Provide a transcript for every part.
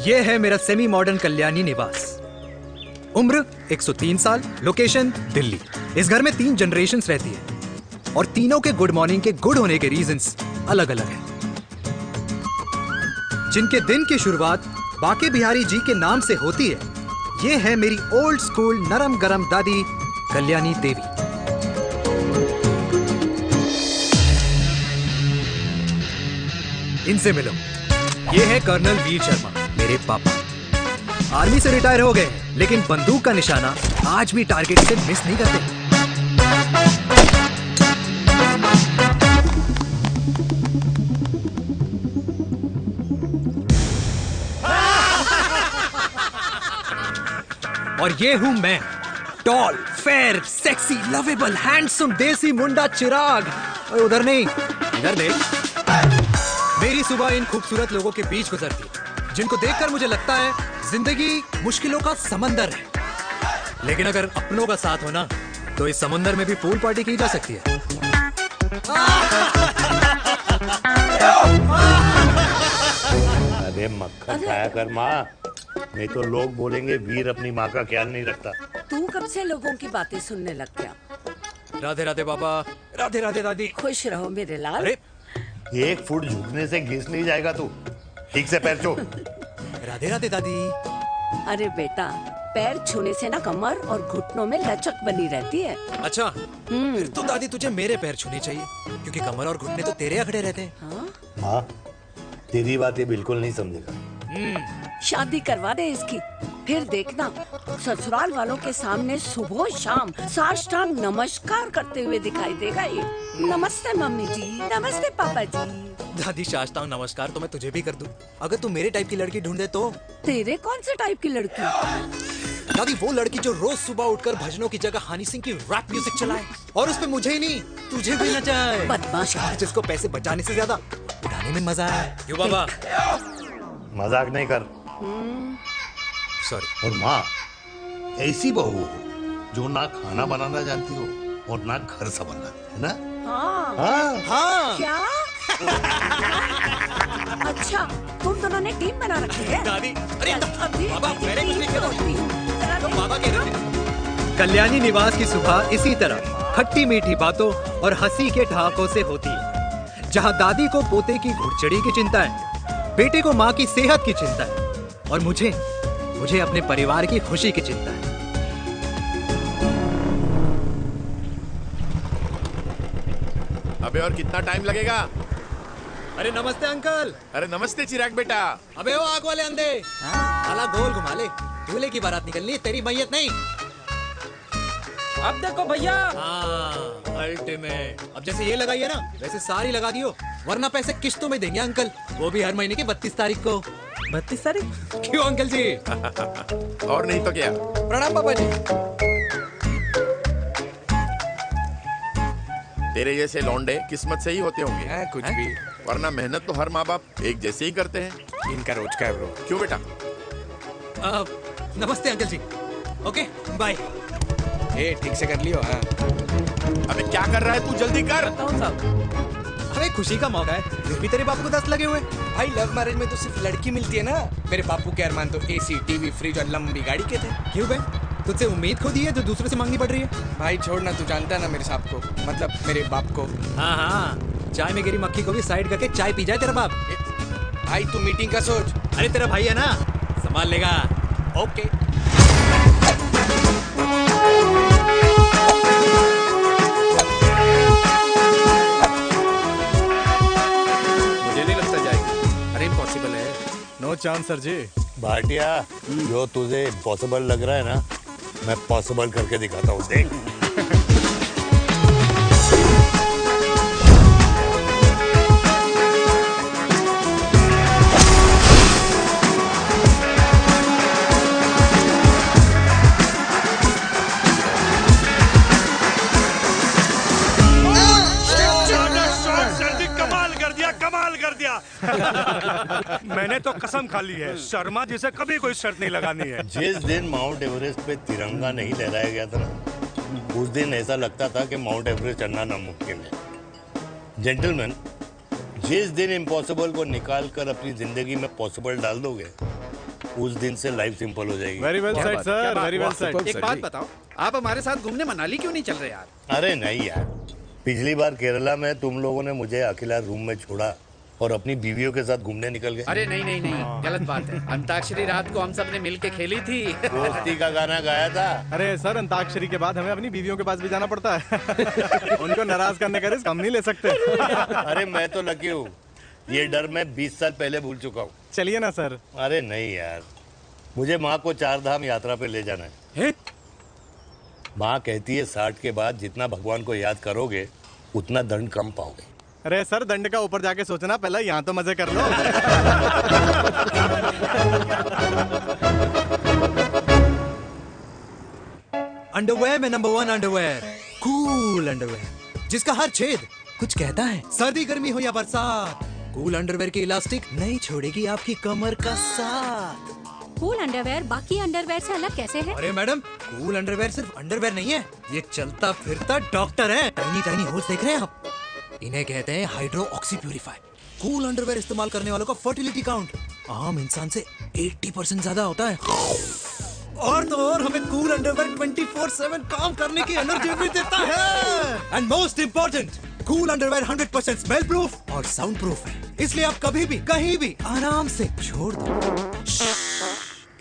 ये है मेरा सेमी मॉडर्न कल्याणी निवास। उम्र 103 साल, लोकेशन दिल्ली। इस घर में 3 जनरेशन्स रहती है और तीनों के गुड मॉर्निंग के गुड होने के रीजंस अलग अलग हैं। जिनके दिन की शुरुआत बाके बिहारी जी के नाम से होती है, ये है मेरी ओल्ड स्कूल नरम गरम दादी कल्याणी देवी। इनसे मिलो, ये है कर्नल वीर शर्मा, मेरे पापा। आर्मी से रिटायर हो गए, लेकिन बंदूक का निशाना आज भी टारगेट से मिस नहीं करते। और ये हूं मैं, tall, fair, sexy, lovable, handsome, देसी मुंडा चिराग। और उधर नहीं, इधर देख। मेरी सुबह इन खूबसूरत लोगों के बीच गुजरती है, जिनको देखकर मुझे लगता है जिंदगी मुश्किलों का समंदर है, लेकिन अगर अपनों का साथ हो ना, तो इस समंदर में भी पूल पार्टी की जा सकती है। अरे मक्खन खाया कर माँ, नहीं तो लोग बोलेंगे वीर अपनी माँ का ख्याल नहीं रखता। तू कब से लोगों की बातें सुनने लग गया? राधे राधे बाबा, राधे राधे दादी। खुश रहो मेरे लाल। अरे 1 फुट झुकने से घिस नहीं जाएगा तू, ठीक से पैर छू। राधे राधे दादी। अरे बेटा, पैर छूने से ना कमर और घुटनों में लचक बनी रहती है। अच्छा, फिर तो दादी तुझे मेरे पैर छूने चाहिए, क्योंकि कमर और घुटने तो तेरे अकड़े रहते हैं। हाँ? माँ, तेरी बात ये बिल्कुल नहीं समझेगा। शादी करवा दे इसकी, फिर देखना ससुराल वालों के सामने सुबह शाम साष्टांग नमस्कार करते हुए दिखाई देगा ये। नमस्ते मम्मी जी, नमस्ते पापा जी। दादी साष्टांग नमस्कार तो मैं तुझे भी कर दूं, अगर तू मेरे टाइप की लड़की ढूंढे तो। तेरे कौन से टाइप की लड़की? दादी वो लड़की जो रोज सुबह उठकर भजनों की जगह हनी सिंह की रैप म्यूजिक चलाए, और उसपे मुझे ही नहीं तुझे भी नचाए। बदमाश, जिसको पैसे बचाने से ज्यादा उठाने में मजा है। क्यों बाबा? मजाक नहीं कर। सॉरी। और माँ, ऐसी बहू हो जो ना खाना बनाना जानती हो और ना घर संभालना, है ना? हाँ। हाँ हाँ क्या? अच्छा, तुम दोनों ने टीम बना रखी है? दादी, अरे अभी बाबा, मैंने कुछ नहीं किया। होती है। तो बाबा कह रहे थे। कल्याणी निवास की सुबह इसी तरह खट्टी मीठी बातों और हंसी के ठहाकों से होती है, जहां दादी को पोते की घुड़चड़ी की चिंता है, बेटे को माँ की सेहत की चिंता है, और मुझे अपने परिवार की खुशी की चिंता है। अबे और कितना टाइम लगेगा? अरे नमस्ते अंकल। अरे नमस्ते चिराग बेटा। अबे वो आग वाले अंधे, साला गोल घुमा ले, दूल्हे की बारात निकलनी है, तेरी मैयत नहीं। अब देखो भैया। अल्टीमेट। अब जैसे ये लगाई है ना, वैसे सारी लगा दियो, वरना पैसे किश्तों में देंगे अंकल, वो भी हर महीने की 32 तारीख को। 32 तारीख? क्यों अंकल जी? और नहीं तो क्या। प्रणाम पापा जी। तेरे जैसे लौंडे किस्मत से ही होते होंगे। कुछ भी, वरना मेहनत तो हर माँ बाप एक जैसे ही करते हैं। इनका रोज का है ब्रो। क्यों बेटा? नमस्ते अंकल जी। Okay bye. ए ठीक से कर लियो। हाँ अबे क्या कर रहा है तू, जल्दी कर। बताओ साहब। अरे खुशी का मौका है, फिर भी तेरे बाप को 10 लगे हुए। भाई लव मैरिज में तो सिर्फ लड़की मिलती है ना। मेरे बापू के अरमान तो एसी, टीवी, फ्रिज और लंबी गाड़ी के थे। क्यों बे? तुझसे उम्मीद खो दी है जो दूसरे से मांगनी पड़ रही है। भाई छोड़ना, तू जानता है ना मेरे साहब को, मतलब मेरे बाप को। हाँ हाँ, चाय में गिरी मक्खी को भी साइड करके चाय पी जाए तेरा बाप। भाई तू मीटिंग का सोच। अरे तेरा भाई है ना, संभाल लेगा। ओके। मुझे नहीं लगता जाएगी। अरे इम्पॉसिबल है। नो चांस सर जी। भाटिया, जो तुझे इम्पॉसिबल लग रहा है ना, मैं पॉसिबल करके दिखाता हूँ, देख। कमाल कर दिया। मैंने तो कसम खा ली है, शर्मा जी से कभी कोई शर्त नहीं लगानी है। जिस दिन माउंट एवरेस्ट पे तिरंगा नहीं लहराया गया था ना, उस दिन ऐसा लगता था कि माउंट एवरेस्ट चढ़ना नामुमकिन है। जेंटलमैन, जिस दिन इम्पॉसिबल को निकाल कर अपनी जिंदगी में पॉसिबल डाल दोगे, उस दिन से लाइफ सिंपल हो जाएगी। Very well said sir, very well said. एक बात बताओ, आप हमारे साथ घूमने मनाली क्यों नहीं चल रहे यार? अरे नहीं यार, पिछली बार केरला में तुम लोगों ने मुझे अकेला रूम में छोड़ा और अपनी बीवियों के साथ घूमने निकल गए। अरे नहीं नहीं नहीं, गलत बात है। अंताक्षरी रात को हम सब ने मिल के खेली थी। दोस्ती का गाना गाया था। अरे सर, अंताक्षरी के बाद हमें अपनी बीवियों के पास भी जाना पड़ता है। उनको नाराज करने का रिस्क हम नहीं ले सकते। अरे मैं तो लकी हूँ, ये डर मैं 20 साल पहले भूल चुका हूँ। चलिए ना सर। अरे नहीं यार, मुझे माँ को 4 धाम यात्रा पे ले जाना है। माँ कहती है 60 के बाद जितना भगवान को याद करोगे उतना दंड कम पाओगे। अरे सर, दंड का ऊपर जाके सोचना, पहले यहाँ तो मजे कर लो। अंडरवेयर में नंबर 1 अंडरवेयर, कूल अंडरवेयर, जिसका हर छेद कुछ कहता है। सर्दी गर्मी हो या बरसात, कूल अंडरवेयर की इलास्टिक नहीं छोड़ेगी आपकी कमर का साथ। कूल अंडरवेयर बाकी अंडरवेयर से अलग कैसे है? अरे मैडम, कूल अंडरवेयर सिर्फ अंडरवेयर नहीं है, ये चलता फिरता डॉक्टर है। टाइनी टाइनी होल्स देख रहे हैं आप? इन्हें कहते हैं hydro oxy purifier. Cool underwear इस्तेमाल करने वालों का फर्टिलिटी काउंट आम इंसान से 80% ज्यादा होता है। और तो और हमें कूल अंडरवेयर 24/7 काम करने की एनर्जी भी देता है। And most important, cool underwear 100% smell proof और साउंड प्रूफ है, इसलिए आप कभी भी कहीं भी आराम से छोड़ दो,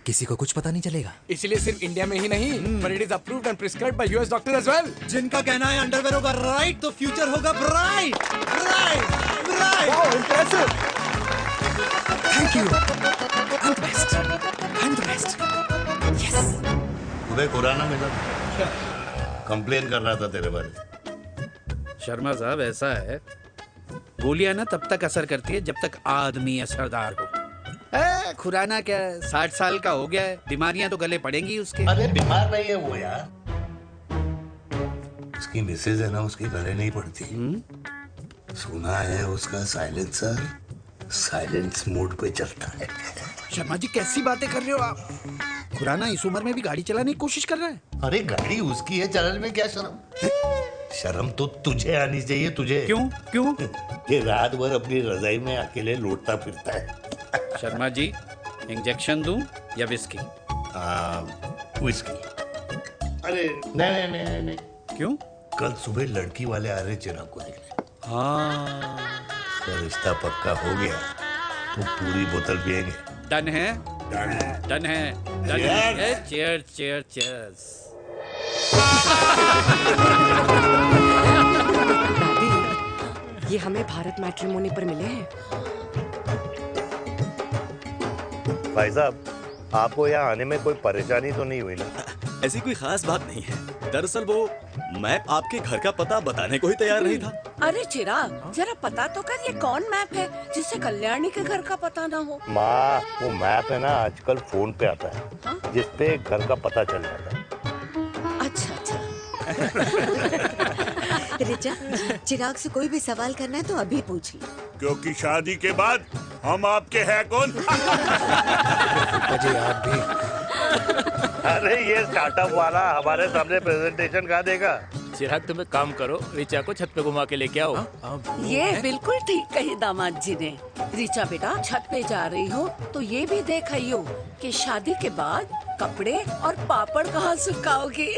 किसी को कुछ पता नहीं चलेगा। इसीलिए सिर्फ इंडिया में ही नहीं, पर it is approved and prescribed by US doctor as well. जिनका कहना है अंडरवेयर होगा राइट तो फ्यूचर होगा bright. Bright bright. Wow, impressive. Thank you. I'm the best. I'm the best. Yes. तुम्हें खुराना मिला, कंप्लेन कर रहा था तेरे बारे में। शर्मा साहब, ऐसा है, गोलियां ना तब तक असर करती है जब तक आदमी असरदार हो। खुराना क्या, 60 साल का हो गया है, बीमारियां तो गले पड़ेंगी उसके। अरे बीमार नहीं है वो यार, उसकी मिसेज है ना, उसकी गले नहीं पड़ती। सुना है उसका साइलेंसर साइलेंस मोड पे चलता है। शर्मा जी, कैसी बातें कर रहे हो आप? खुराना इस उम्र में भी गाड़ी चलाने की कोशिश कर रहा है। अरे गाड़ी उसकी है, चलाने में क्या शर्म? शर्म तो तुझे आनी चाहिए, तुझे। क्यों क्यों? ये रात भर अपनी रजाई में अकेले लौटता फिरता है। शर्मा जी, इंजेक्शन दूं या विस्की? विस्की। अरे नहीं नहीं नहीं नहीं। क्यों? कल सुबह लड़की वाले आ रहे चिराग को देखने। हाँ, तो रिश्ता पक्का हो गया तो पूरी बोतल पिएंगे। डन है, डन है, डन है, डन है। Cheer cheer cheers. दादी, ये हमें भारत मैट्रिमोनी पर मिले हैं। भाई साहब, आपको यहाँ आने में कोई परेशानी तो नहीं हुई ना? ऐसी कोई खास बात नहीं है। दरअसल वो मैप आपके घर का पता बताने को ही तैयार नहीं था। अरे चिराग, जरा पता तो कर, ये कौन मैप है जिससे कल्याणी के घर का पता ना हो? माँ, वो मैप है ना, आजकल फोन पे आता है, जिसपे घर का पता चल जाता है। अच्छा अच्छा। रिचा, चिराग से कोई भी सवाल करना है तो अभी पूछ लो, क्योंकि शादी के बाद हम आपके हैं कौन? अजय आप भी। अरे ये स्टार्टअप वाला हमारे सामने प्रेजेंटेशन कहाँ देगा? चिराग, तुम एक काम करो, रिचा को छत पे घुमा के लेके आओ। ये बिल्कुल ठीक कही दामाद जी ने। रिचा बेटा, छत पे जा रही हो तो ये भी देख आइयो कि शादी के बाद कपड़े और पापड़ कहाँ सुखाओगी।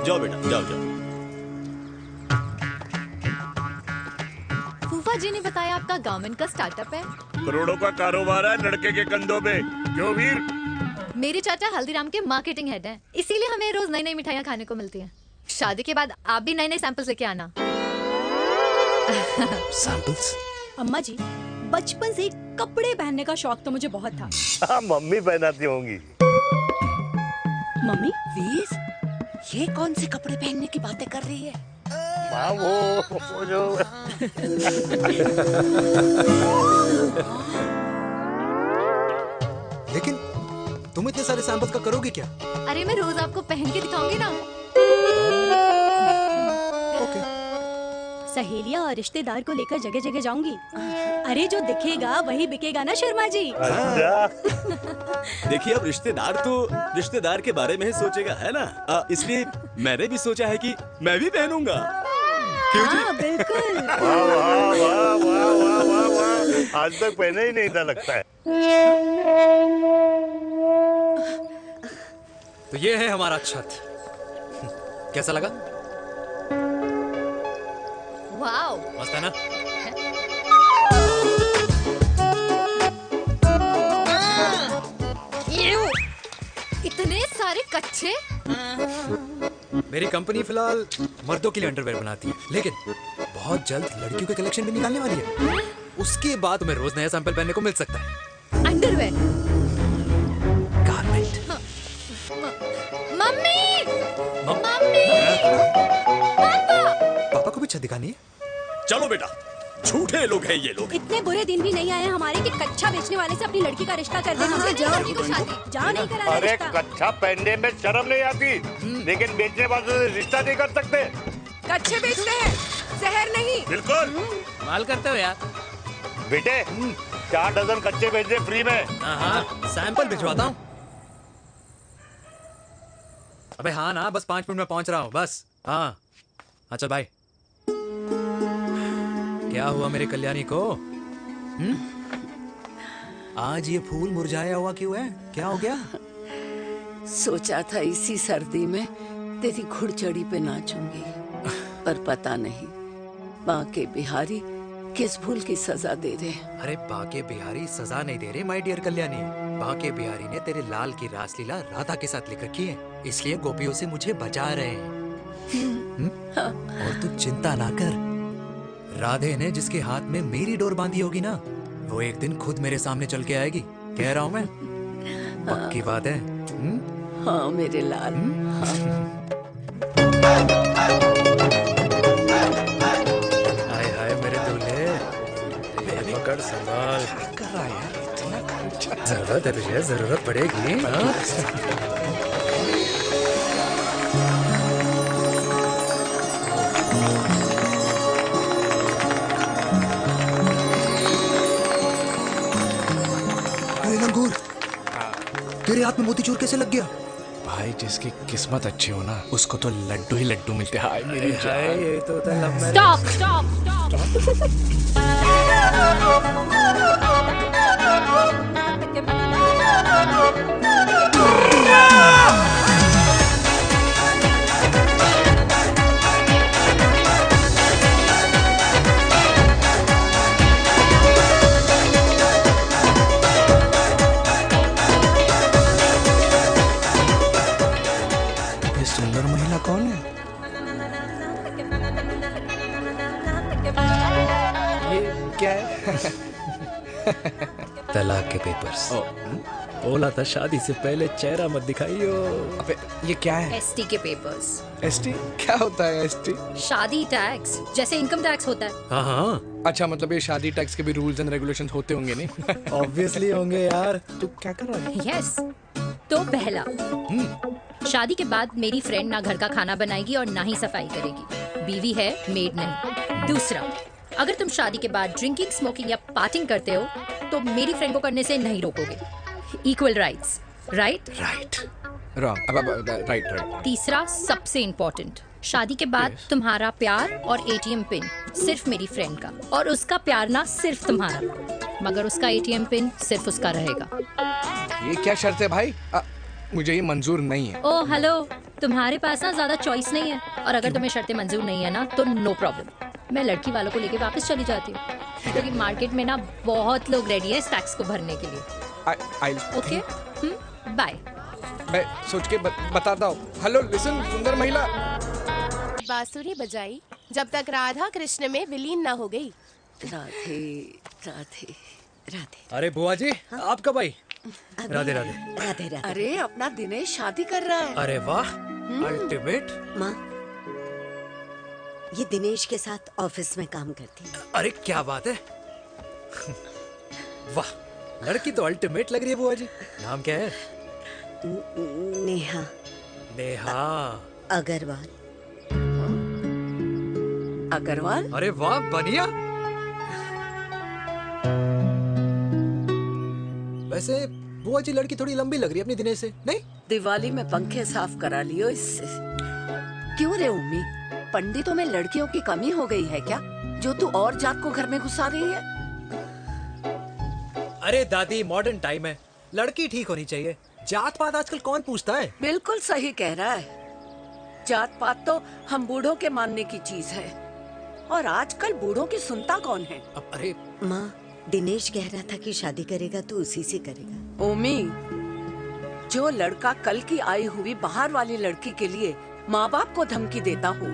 जाओ बेटा, जाओ जाओ। फूफा जी ने बताया आपका गारमेंट का स्टार्टअप है। करोड़ों का कारोबार है लड़के के कंधों पे। क्यों वीर? मेरे चाचा हल्दीराम के मार्केटिंग हेड हैं, इसीलिए हमें रोज नई नई मिठाइयाँ खाने को मिलती हैं। शादी के बाद आप भी नए नए सैंपल्स लेके आना। सैंपल्स? अम्मा जी, बचपन से कपड़े पहनने का शौक तो मुझे बहुत था। हाँ, मम्मी पहनाती होंगी। मम्मी? वीर, ये कौन से कपड़े पहनने की बातें कर रही है? माँ, वो जो लेकिन तुम इतने सारे सैंपल्स का करोगे क्या? अरे मैं रोज आपको पहन के दिखाऊंगी ना। सहेलियां और रिश्तेदार को लेकर जगह जगह जाऊंगी। अरे जो दिखेगा वही बिकेगा ना शर्मा जी। देखिए, अब रिश्तेदार तो रिश्तेदार के बारे में ही सोचेगा, है ना? इसलिए मैंने भी सोचा है कि मैं भी पहनूंगा। हाँ बिल्कुल। वाह वाह वाह वाह वाह वाह वाह, आज तक पहने ही नहीं था लगता है। तो ये है हमारा छत। कैसा लगा? वाओ, मस्त है ना? इतने सारे कच्चे। मेरी कंपनी फिलहाल मर्दों के लिए अंडरवेयर बनाती है, लेकिन बहुत जल्द लड़कियों के कलेक्शन भी निकालने वाली है। उसके बाद तुम्हें रोज नया सैंपल पहनने को मिल सकता है। अंडरवेयर। गारमेंट। मम्मी, मम्मी, पापा को भी छत दिखानी है। चलो बेटा, झूठे लोग हैं ये लोग। इतने बुरे दिन भी नहीं आए हमारे कि कच्चा बेचने वाले से अपनी लड़की का रिश्ता कर देना। जाओ नहीं करा अरे रिश्ता। कच्चा पहनने में शर्म नहीं आती, लेकिन बेचने वालों से रिश्ता नहीं कर सकते। कच्चे बेचते हैं, जहर नहीं। बिल्कुल माल करते हो यार। बेटे 4 डजन कच्चे बेच दे फ्री में। हाँ, सैंपल भिजवाता हूँ। अबे हाँ ना, बस 5 मिनट में पहुंच रहा हूँ बस। हाँ, अच्छा बाय। क्या हुआ मेरे कल्याणी को? आज ये फूल मुरझाया हुआ क्यों है? क्या हो गया? सोचा था इसी सर्दी में तेरी घुड़चड़ी पे नाचूंगी, पर पता नहीं बाके बिहारी किस भूल की सजा दे रहे। अरे बाके बिहारी सजा नहीं दे रहे माय डियर कल्याणी। बाके बिहारी ने तेरे लाल की रासलीला राधा के साथ लिख रखी है, इसलिए गोपियों से मुझे बचा रहे हैं। और तू चिंता ना कर, राधे ने जिसके हाथ में मेरी डोर बांधी होगी ना, वो एक दिन खुद मेरे सामने चल के आएगी। कह रहा हूँ मैं, पक्की बात है। हाँ मेरे लाल। हाय हाय मेरे दूल्हे, पकड़ संभाल। कर रहा है यार, इतना खर्चा। जरूरत है तुझे, जरूरत पड़ेगी। लंगूर, तेरे हाथ में मोतीचूर कैसे लग गया? भाई जिसकी किस्मत अच्छी हो ना, उसको तो लड्डू ही लड्डू मिलते हैं। हाय मेरी हाय, ये तो था लव मैरिज। स्टॉप स्टॉप ये सुंदर महिला कौन है? ये क्या है? तलाक के पेपर्स। बोला था शादी से पहले चेहरा मत दिखाइयो। अबे ये क्या है? एसटी के पेपर्स। एसटी क्या होता है? एसटी शादी टैक्स, जैसे इनकम टैक्स होता है। हाँ हाँ, अच्छा, मतलब ये शादी टैक्स के भी रूल्स एंड रेगुलेशंस होते होंगे नहीं? ऑब्वियसली होंगे यार। तू क्या कर रहा है? यस। तो पहला, शादी के बाद मेरी फ्रेंड ना घर का खाना बनाएगी और ना ही सफाई करेगी, बीवी है, मेड नहीं। दूसरा, अगर तुम शादी के बाद ड्रिंकिंग, स्मोकिंग या पार्टिंग करते हो तो मेरी फ्रेंड को करने से नहीं रोकोगे। Equal rights, right? Right. Wrong. Right right. तीसरा, सबसे इम्पोर्टेंट, शादी के बाद तुम्हारा प्यार और एटीएम पिन सिर्फ मेरी फ्रेंड का, और उसका प्यार ना सिर्फ तुम्हारा, मगर उसका एटीएम पिन सिर्फ उसका रहेगा। ये क्या शर्त है भाई? मुझे ये मंजूर नहीं है। ओ हेलो, तुम्हारे पास ना ज्यादा चॉइस नहीं है, और अगर तुम्हें शर्तें मंजूर नहीं है ना तो नो प्रॉब्लम, मैं लड़की वालों को लेके वापस चली जाती हूँ, क्योंकि मार्केट में ना बहुत लोग रेडी है इस टैक्स को भरने के लिए। Okay, bye. मैं सोच के बताता हूँ। हेलो लिसन, सुंदर महिला। बांसुरी बजाई जब तक राधा कृष्ण में विलीन ना हो गई। राधे राधे राधे। अरे बुआ जी, आप कब आई? राधे राधे। राधे राधे। अरे अपना दिनेश शादी कर रहा है। अरे वाह, अल्टीमेट। माँ, ये दिनेश के साथ ऑफिस में काम करती है। अरे क्या बात है। वाह, लड़की तो अल्टीमेट लग रही है बुआ जी। नाम क्या है? नेहा। नेहा अग्रवाल। अग्रवाल? अरे वाह, बढ़िया। वैसे बुआ जी लड़की थोड़ी लंबी लग रही है अपनी दिनेश से, नहीं? दिवाली में पंखे साफ करा लियो इससे। क्यों रे उम्मी, पंडितों में लड़कियों की कमी हो गई है क्या, जो तू और जात को घर में घुसा रही है? अरे दादी, मॉडर्न टाइम है, लड़की ठीक होनी चाहिए। जात पात आजकल कौन पूछता है? बिल्कुल सही कह रहा है। जात पात तो हम बूढ़ों के मानने की चीज है, और आजकल बूढ़ों की सुनता कौन है? अरे माँ, दिनेश कह रहा था कि शादी करेगा तो उसी से करेगा। ओमी, जो लड़का कल की आई हुई बाहर वाली लड़की के लिए माँ बाप को धमकी देता हो,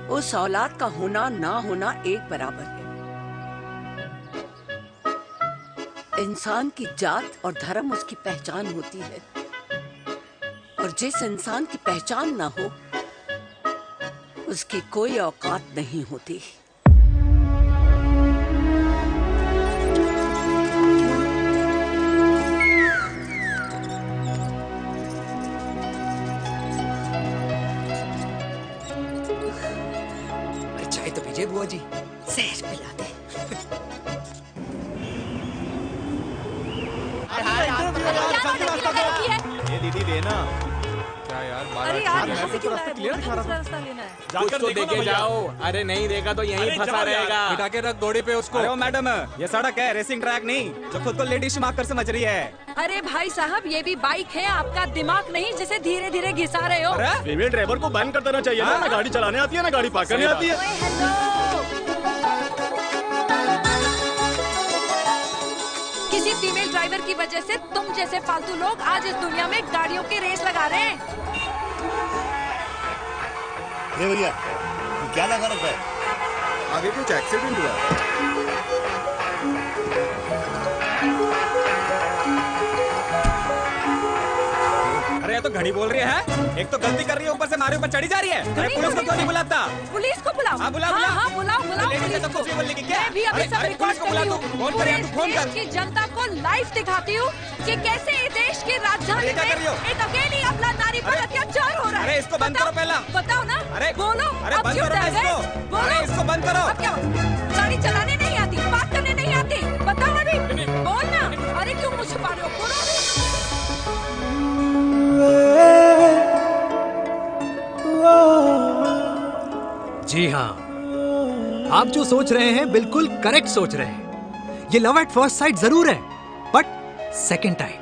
उस औलाद का होना ना होना एक बराबर है। इंसान की जात और धर्म उसकी पहचान होती है, और जिस इंसान की पहचान ना हो उसकी कोई औकात नहीं होती। चाय तो पीजिए बुआ जी। जहर पिला दे। ये दीदी देना। क्या यार, अरे यार, यहाँ से क्यों लाए? दूसरा रास्ता लेना है। कुछ तो देके जाओ। अरे नहीं देगा तो यहीं फंसा रहेगा। बिठा के रख गोड़ी पे उसको। अरे मैडम, ये सड़क है, रेसिंग ट्रैक नहीं जो खुद को लेडी शिमाक कर समझ रही है। अरे भाई साहब, ये भी बाइक है, आपका दिमाग नहीं जिसे धीरे धीरे घिसा रहे हो। फीमेल ड्राइवर को बैन कर देना चाहिए ना। ना गाड़ी चलाने आती है ना गाड़ी पार्क करने आती है। किसी फीमेल ड्राइवर की वजह से तुम जैसे फालतू लोग आज इस दुनिया में गाड़ियों की रेस लगा रहे हैं। ये भैया, ये क्या लगा रखा है? आगे कुछ एक्सीडेंट हुआ। अरे ये तो घड़ी बोल रही है। एक तो गलती कर रही है, ऊपर से हमारे ऊपर चढ़ी जा रही है। अरे पुलिस को क्यों नहीं बुलाता? पुलिस को बुलाओ। हाँ बुलाओ। हाँ बुलाओ पुलिस को। मैं भी अभी सब रिकॉर्ड कर रही हूँ। पूरे देश की जनता को लाइव दिखाती हूँ कि कैसे इस देश की राजधानी में एक अकेली अबला नारी पर अत्याचार हो रहा है। अरे इसको बंद करो पहला। बताओ ना। अरे बोलो। अरे बंद करो ना इसको। बोलो, इसको बंद करो। अब क्या? गाड़ी चलाने नहीं आती, बात करने नहीं आती, बताओ अभी। बोल ना। अरे क्यों मुझे छुपा रहे हो? बोलो। जी हाँ, आप जो सोच रहे हैं बिल्कुल करेक्ट सोच रहे हैं। ये लव एट फर्स्ट साइट जरूर है, बट सेकंड टाइम।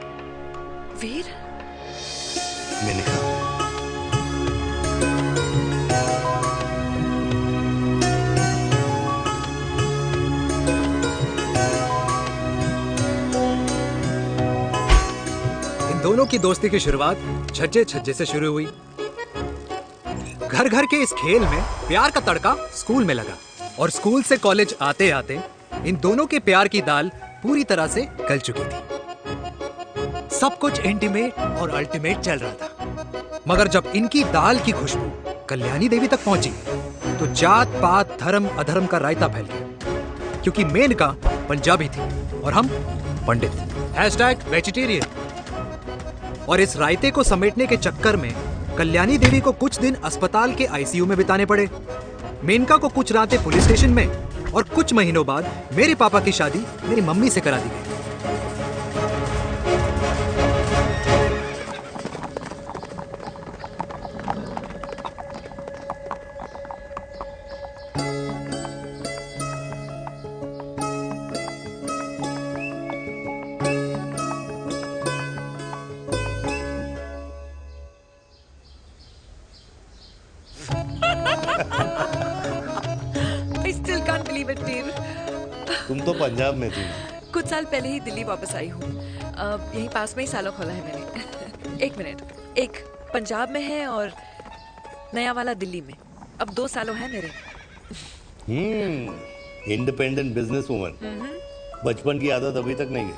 वीर, मैंने कहा इन दोनों की दोस्ती की शुरुआत छज्जे छज्जे से शुरू हुई। घर घर के इस खेल में प्यार का तड़का स्कूल में लगा, और स्कूल से कॉलेज आते आते इन दोनों के प्यार की दाल पूरी तरह से गल चुकी थी। सब कुछ इंटीमेट और अल्टीमेट चल रहा था, मगर जब इनकी दाल की खुशबू कल्याणी देवी तक पहुंची तो जात पात धर्म अधर्म का रायता फैल गया, क्योंकि मेनका पंजाबी थी और हम पंडित। #वेजिटेरियन। और इस रायते को समेटने के चक्कर में कल्याणी देवी को कुछ दिन अस्पताल के आईसीयू में बिताने पड़े। मेनका को कुछ रातें पुलिस स्टेशन में, और कुछ महीनों बाद मेरे पापा की शादी मेरी मम्मी से करा दी गई। I still can't believe it, वीर। तुम तो पंजाब में थी। कुछ साल पहले ही दिल्ली वापस आई हूँ। यहीं पास में ही सालों खोला है मैंने। एक मिनट, एक पंजाब में है और नया वाला दिल्ली में। अब 2 सालों है मेरे। Independent business woman. बचपन की आदत अभी तक नहीं है।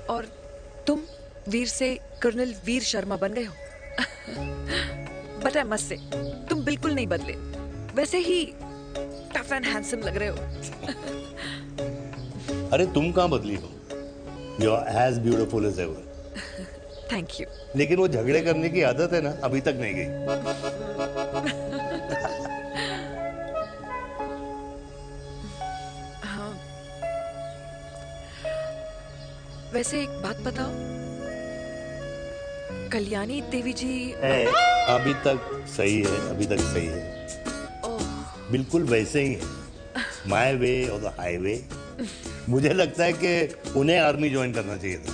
और तुम वीर से कर्नल वीर शर्मा बन गए हो। बट आई मस्ट से, तुम बिल्कुल नहीं बदले, वैसे ही टफ एंड हैंडसम लग रहे हो। अरे तुम कहाँ बदली हो? You are as beautiful as ever. Thank you. लेकिन वो झगड़े करने की आदत है ना, अभी तक नहीं गई। हाँ, वैसे एक बात बताओ, कल्याणी देवी जी। अभी तक सही है, अभी तक सही है। बिल्कुल वैसे ही है, माय वे और द हाईवे। मुझे लगता है कि उन्हें आर्मी ज्वाइन करना चाहिए था।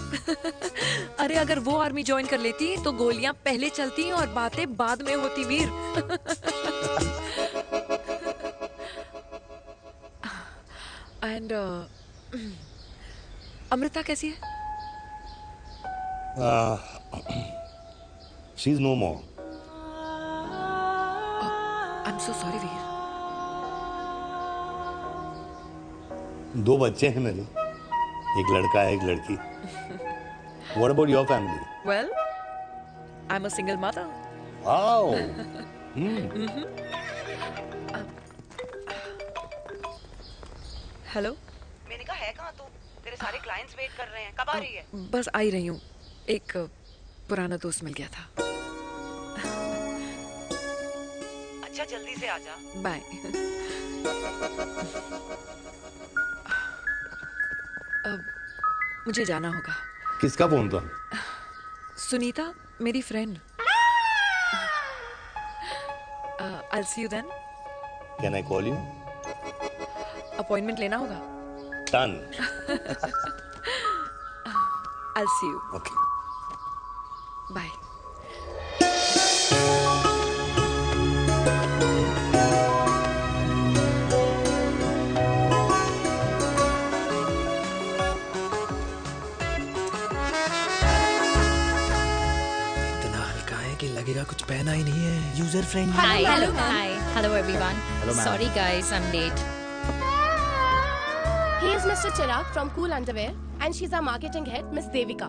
अरे अगर वो आर्मी ज्वाइन कर लेती तो गोलियां पहले चलती और बातें बाद में होती वीर। एंड अमृता कैसी है? She is no more. I am so sorry Veer. 2 बच्चे हैं मेरे, एक लड़का है, एक लड़की। What about your family? Well, I'm a single mother. Wow. Hello. मैंने कहा है कहाँ तू? तेरे सारे क्लाइंट्स वेट कर रहे हैं, कब आ रही है? बस आ ही रही हूँ, एक पुराना दोस्त मिल गया था। अच्छा जल्दी से आ जा। बाय। अब मुझे जाना होगा। किसका फोन था? सुनीता, मेरी friend. I'll see you then. Can I call you? Appointment लेना होगा। Done. I'll see you. Okay. Bye. लगेगा कुछ पहना ही नहीं है। User friendly. Hi, hello, hi, hello everyone. Sorry guys, I'm late. He is Mr. Chirag from Cool Underwear, and she's our marketing head, Miss Devika.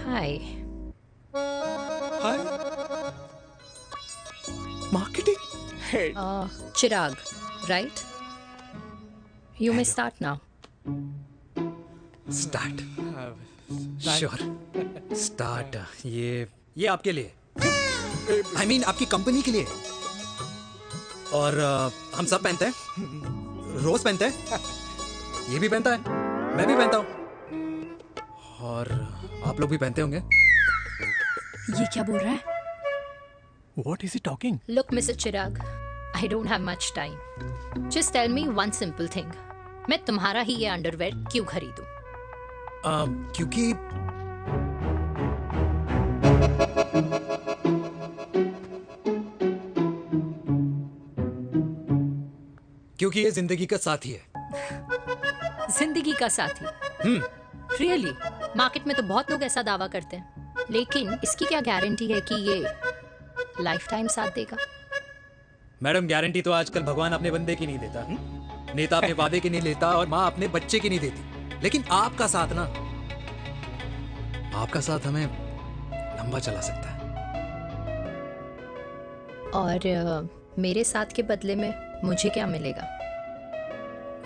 Hi. Hi. Marketing head. Chirag, right? You may start now. Start. Sure. Start. ये आपके लिए। I mean आपकी company के लिए। और हम सब पहनते हैं। रोज पहनते हैं। ये भी पहनता है। मैं भी पहनता हूँ। और आप लोग भी पहनते होंगे। ये क्या बोल रहा है? What is he talking? Look, Mr. Chirag, I don't have much time. Just tell me one simple thing. मैं तुम्हारा ही ये अंडरवेयर क्यों खरीदूं? क्योंकि ये जिंदगी का साथी है। जिंदगी का साथी? Really? मार्केट में तो बहुत लोग ऐसा दावा करते हैं, लेकिन इसकी क्या गारंटी है कि ये लाइफ टाइम साथ देगा? मैडम, गारंटी तो आजकल भगवान अपने बंदे की नहीं देता। नेता अपने वादे की नहीं लेता और माँ अपने बच्चे की नहीं देती। लेकिन आपका साथ ना, आपका साथ हमें लंबा चला सकता है। और मेरे साथ के बदले में मुझे क्या मिलेगा?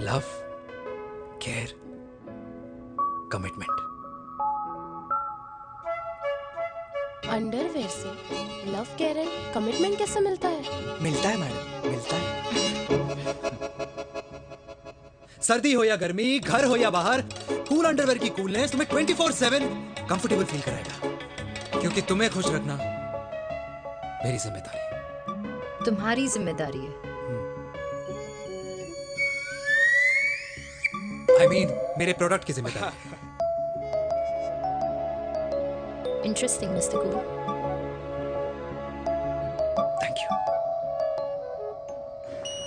Love, care, commitment. अंडरवेयर से लव, केयर एंड कमिटमेंट कैसे मिलता है? मिलता है मैडम, मिलता है। सर्दी हो या गर्मी, घर हो या बाहर, कूल अंडरवेयर की कूलनेस तुम्हें 24/7 कंफर्टेबल फील कराएगा। क्योंकि तुम्हें खुश रखना मेरी जिम्मेदारी है। तुम्हारी जिम्मेदारी है? I mean, मेरे प्रोडक्ट की जिम्मेदारी है। Interesting, Mr. Cool. Thank you.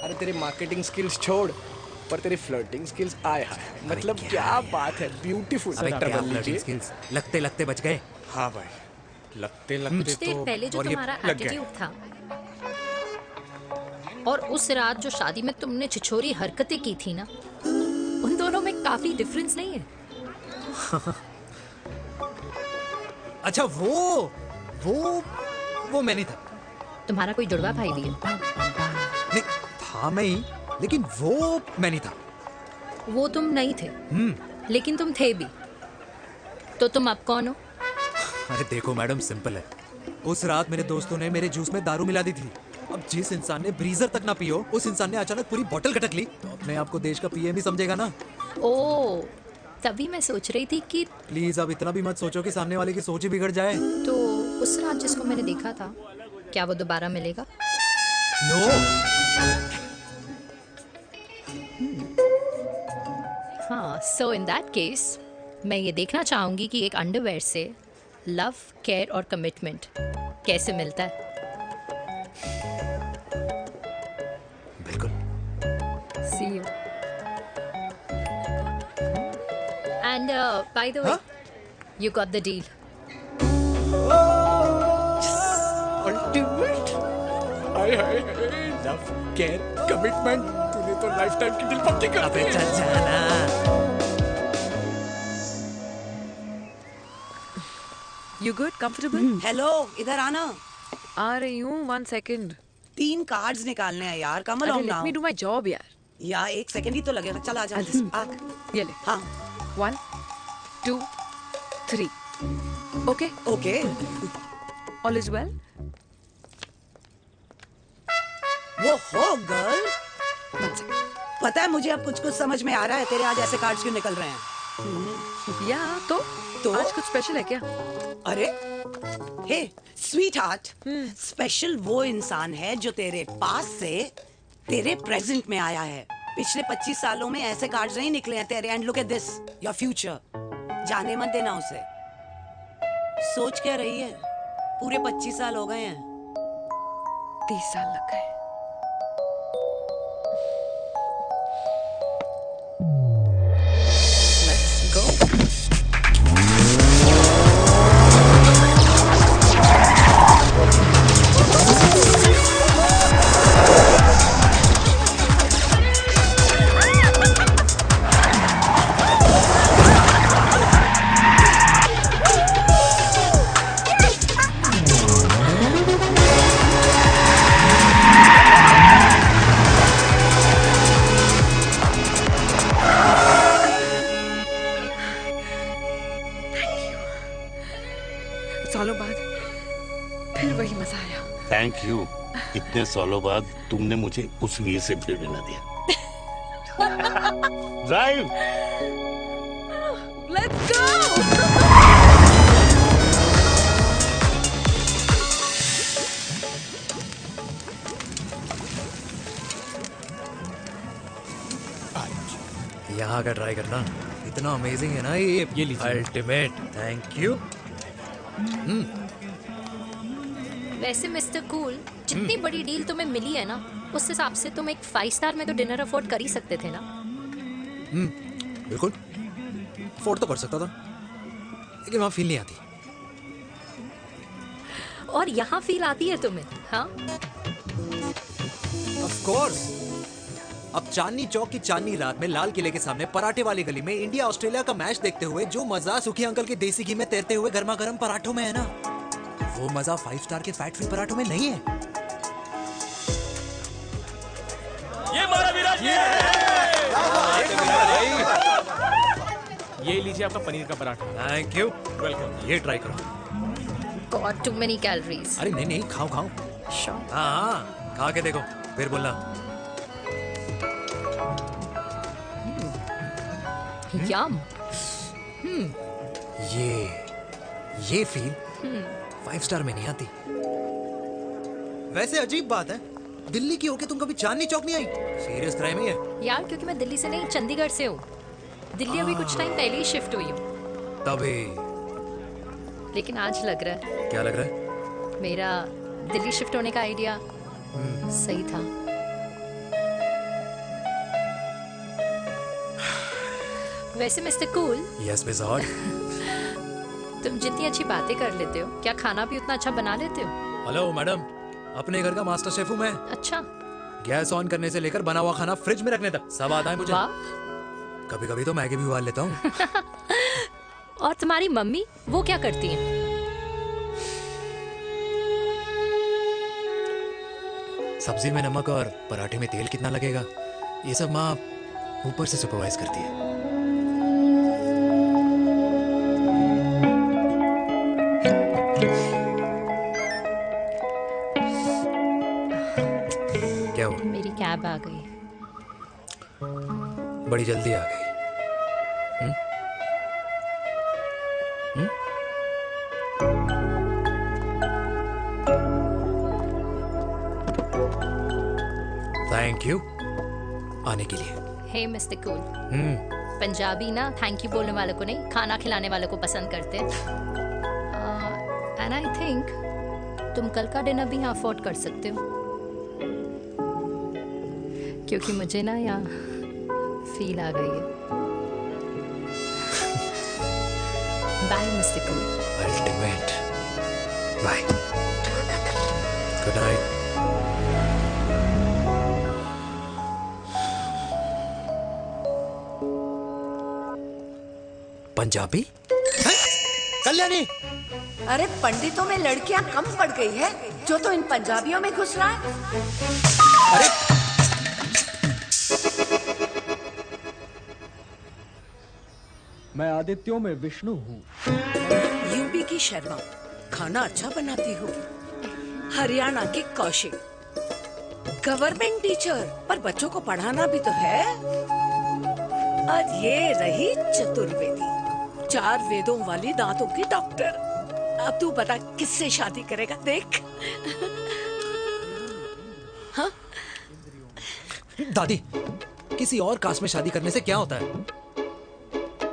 अरे तेरी मार्केटिंग स्किल्स छोड़, पर तेरी फ्लर्टिंग स्किल्स आए हाय, मतलब क्या बात है, ब्यूटीफुल। स्किल्स लगते लगते बच गए। हाँ भाई, लगते लगते कुछ देर पहले जो तुम्हारा एटीट्यूड था और उस रात जो शादी में तुमने छिछोरी हरकतें की थी ना, उन दोनों में काफी डिफरेंस नहीं है? अच्छा, वो मैं नहीं था। तुम्हारा कोई जुड़वा भाई भी है? नहीं था मैं ही, लेकिन वो मैं नहीं था। वो तुम नहीं थे, लेकिन तुम थे भी। तो तुम अब कौन हो? अरे देखो मैडम, सिंपल है। उस रात मेरे दोस्तों ने मेरे जूस में दारू मिला दी थी अब जिस इंसान ने ब्रीजर तक ना पियो, उस इंसान ने अचानक पूरी बोतल गटक ली, तो अपने आप को देश का पीएम ही समझेगा ना। ओ, तभी मैं सोच रही थी कि प्लीज अब इतना भी मत सोचो कि सामने वाले की सोच ही बिगड़ जाए। तो उस रात जिसको मैंने देखा था, क्या वो दोबारा मिलेगा? नो। हाँ, सो इन दैट केस मैं ये देखना चाहूंगी कि एक अंडरवेयर से लव, केयर और कमिटमेंट कैसे मिलता है। बिल्कुल। See you. And by the way, you got the deal. Ultimate. Hi hi love care commitment, तूने तो लाइफ टाइम की डील पक्की कर दी। चल जाना। You good? Comfortable? हेलो, इधर आना। आ रही हूँ, 1 second. 3 कार्ड्स निकालने हैं यार, कम along let now। me do my job यार। यार 1 सेकंड ही तो लगेगा, चल आ जा। ये ले। हाँ। 1, 2, 3. Okay? Okay. All is well? वो हो गर्ल। पता है मुझे अब कुछ समझ में आ रहा है, तेरे आज ऐसे कार्ड्स क्यों निकल रहे हैं। या तो आज कुछ स्पेशल है क्या? अरे हे स्वीट हार्ट, स्पेशल वो इंसान है जो तेरे पास से तेरे प्रेजेंट में आया है। पिछले 25 सालों में ऐसे कार्ड्स नहीं निकले हैं तेरे। And look at this, your future. जाने मत देना उसे। सोच क्या रही है, पूरे 25 साल हो गए हैं। 30 साल लग गए। Let's go. सालों बाद फिर वही मजा आया। Thank you. इतने सालों बाद तुमने मुझे उस वीर से फिर मिला दिया। ड्राइव। Let's go. यहाँ का ट्राई करना, इतना अमेजिंग है ना ये लीजिए। अल्टीमेट। Thank you. वैसे मिस्टर कूल, जितनी बड़ी डील तुम्हें मिली है ना, उस हिसाब से तुम एक 5 स्टार में तो डिनर अफोर्ड कर ही सकते थे ना। बिल्कुल अफोर्ड तो कर सकता था, लेकिन वहाँ फील नहीं आती। और यहाँ फील आती है तुम्हें? हाँ, ऑफ कोर्स। अब चांदनी चौक की चांदनी रात में लाल किले के सामने पराठे वाली गली में इंडिया ऑस्ट्रेलिया का मैच देखते हुए जो मजा सुखी अंकल के देसी घी में तैरते हुए गर्मा गर्म पराठों में है ना, वो मजा 5 स्टार के फैट फ्री पराठों में नहीं है। ये मारा विराज। ये लीजिए आपका पनीर का पराठा। Thank you. वेलकम। ये ट्राई करो। Got too many calories. अरे नहीं नहीं, खाओ खाओ। हाँ, खा के देखो फिर बोलना। यम। ये फील 5 स्टार में नहीं आती। वैसे अजीब बात है, दिल्ली की होके तुम कभी चांदनी चौक नहीं आई? सीरियस क्राइम ही है यार, क्योंकि मैं दिल्ली से नहीं चंडीगढ़ से हूँ। दिल्ली अभी कुछ टाइम पहले ही शिफ्ट हुई हूँ। तभी। लेकिन आज लग रहा है। क्या लग रहा है? मेरा दिल्ली शिफ्ट होने का आइडिया सही था। वैसे mister cool. Yes miss hot. तुम जितनी अच्छी बातें कर लेते हो, क्या खाना भी उतना अच्छा बना लेते हो? हेलो मैडम, अपने घर का मास्टर शेफ हूँ मैं। अच्छा। गैस ऑन करने से लेकर बना हुआ खाना फ्रिज में रखने तक सब आता है मुझे। कभी कभी तो मैगी भी उबाल लेता हूँ। और तुम्हारी मम्मी, वो क्या करती हैं? सब्जी में नमक और पराठे में तेल कितना लगेगा, ये सब माँ ऊपर से सुपरवाइज करती है। कैब आ गई। बड़ी जल्दी आ गई। थैंक यू आने के लिए। हे मिस्टर कूल, पंजाबी ना थैंक यू बोलने वालों को नहीं, खाना खिलाने वालों को पसंद करते हैं। एंड आई थिंक तुम कल का डिनर भी यहाँ अफोर्ड कर सकते हो, क्योंकि मुझे ना यहाँ फील आ गई है। Bye mister cool. Ultimate. Bye. Good night. Punjabi? Kalyani! अरे पंडितों में लड़कियां कम पड़ गई है जो तो इन पंजाबियों में घुस रहा है। अरे मैं आदित्यों में विष्णु हूँ। यूपी की शर्मा खाना अच्छा बनाती होगी। हरियाणा के कौशिक गवर्नमेंट टीचर, पर बच्चों को पढ़ाना भी तो है। और ये रही चतुर्वेदी, 4 वेदों वाली दांतों की डॉक्टर। अब तू बता किससे शादी करेगा? देख। हाँ? दादी, किसी और कास्ट में शादी करने से क्या होता है?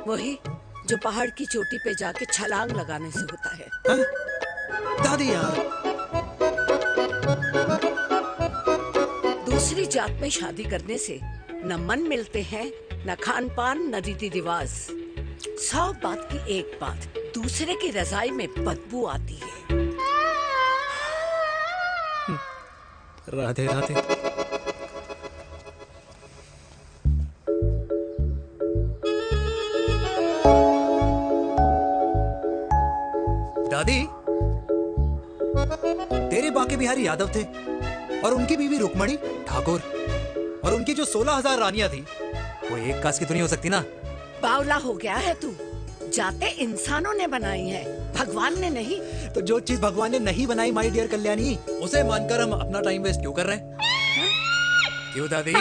वही जो पहाड़ की चोटी पे जाके छलांग लगाने से होता है। हा? दादी यार, दूसरी जात में शादी करने से न मन मिलते हैं, न खान पान, न रीति रिवाज। 100 बात की एक बात, दूसरे की रजाई में बदबू आती है। राधे राधे। दादी, तेरे बाके बिहारी यादव थे और उनकी बीवी रुक्मणी ठाकुर, और उनकी जो 16,000 रानियां थी वो एक कास्ट की तो नहीं हो सकती ना। बावला हो गया है तू। जाते इंसानों ने बनाई है, भगवान ने नहीं। तो जो चीज भगवान ने नहीं बनाई माय डियर कल्याणी, उसे मानकर हम अपना टाइम वेस्ट क्यों कर रहे हैं? क्यों दादी?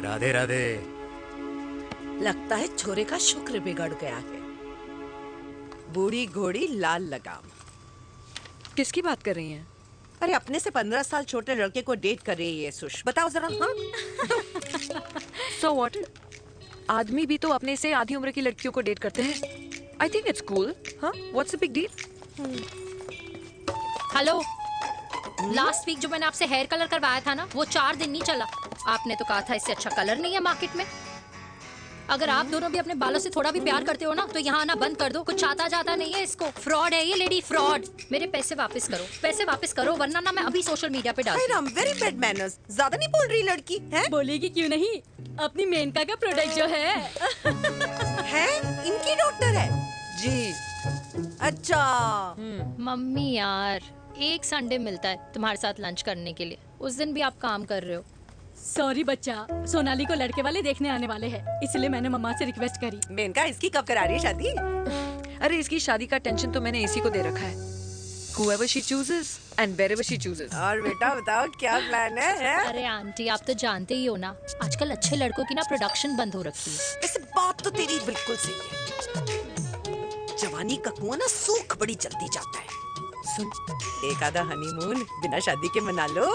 राधे राधे। लगता है छोरे का शुक्र बिगड़ गया है। बूढ़ी घोड़ी लाल लगाम। किसकी बात कर रही हैं? अरे अपने से 15 साल छोटे लड़के को डेट कर रही है सुश। बताओ जरा। हाँ? So what? आदमी भी तो अपने से आधी उम्र की लड़कियों को डेट करते हैं। I think it's cool. हाँ? What's the big deal? Hello, last week जो मैंने आपसे हेयर कलर करवाया था ना, वो 4 दिन नहीं चला। आपने तो कहा था इससे अच्छा कलर नहीं है मार्केट में। अगर आप दोनों भी अपने बालों से थोड़ा भी प्यार करते हो ना, तो यहाँ आना बंद कर दो। कुछ आता जाता नहीं है इसको। फ्रॉड है ये लेडी, फ्रॉड। मेरे पैसे वापस करो, पैसे वापस करो, वरना ना मैं अभी सोशल मीडिया पे डालूंगी। Very bad manners. ज्यादा नहीं बोल रही लड़की है? बोलेगी क्यों नहीं? अपनी मेनका का प्रोडक्ट जो है इनकी डॉक्टर है जी। अच्छा मम्मी यार, एक संडे मिलता है तुम्हारे साथ लंच करने के लिए, उस दिन भी आप काम कर रहे हो। सॉरी बच्चा, सोनाली को लड़के वाले देखने आने वाले हैं, इसलिए मैंने मम्मा से रिक्वेस्ट करी। मेनका, इसकी कब करा रही है शादी? अरे इसकी शादी का टेंशन तो मैंने इसी को दे रखा है। Whoever she chooses and wherever she chooses. और बेटा बताओ क्या प्लान है? अरे आंटी, आप तो जानते ही हो ना, आजकल अच्छे लड़कों की ना प्रोडक्शन बंद हो रखी है। वैसे बात तो तेरी बिल्कुल सही है। जवानी का कुआं ना सूख बड़ी जल्दी जाता है। सुन, एक आधा हनीमून बिना शादी के मना लो।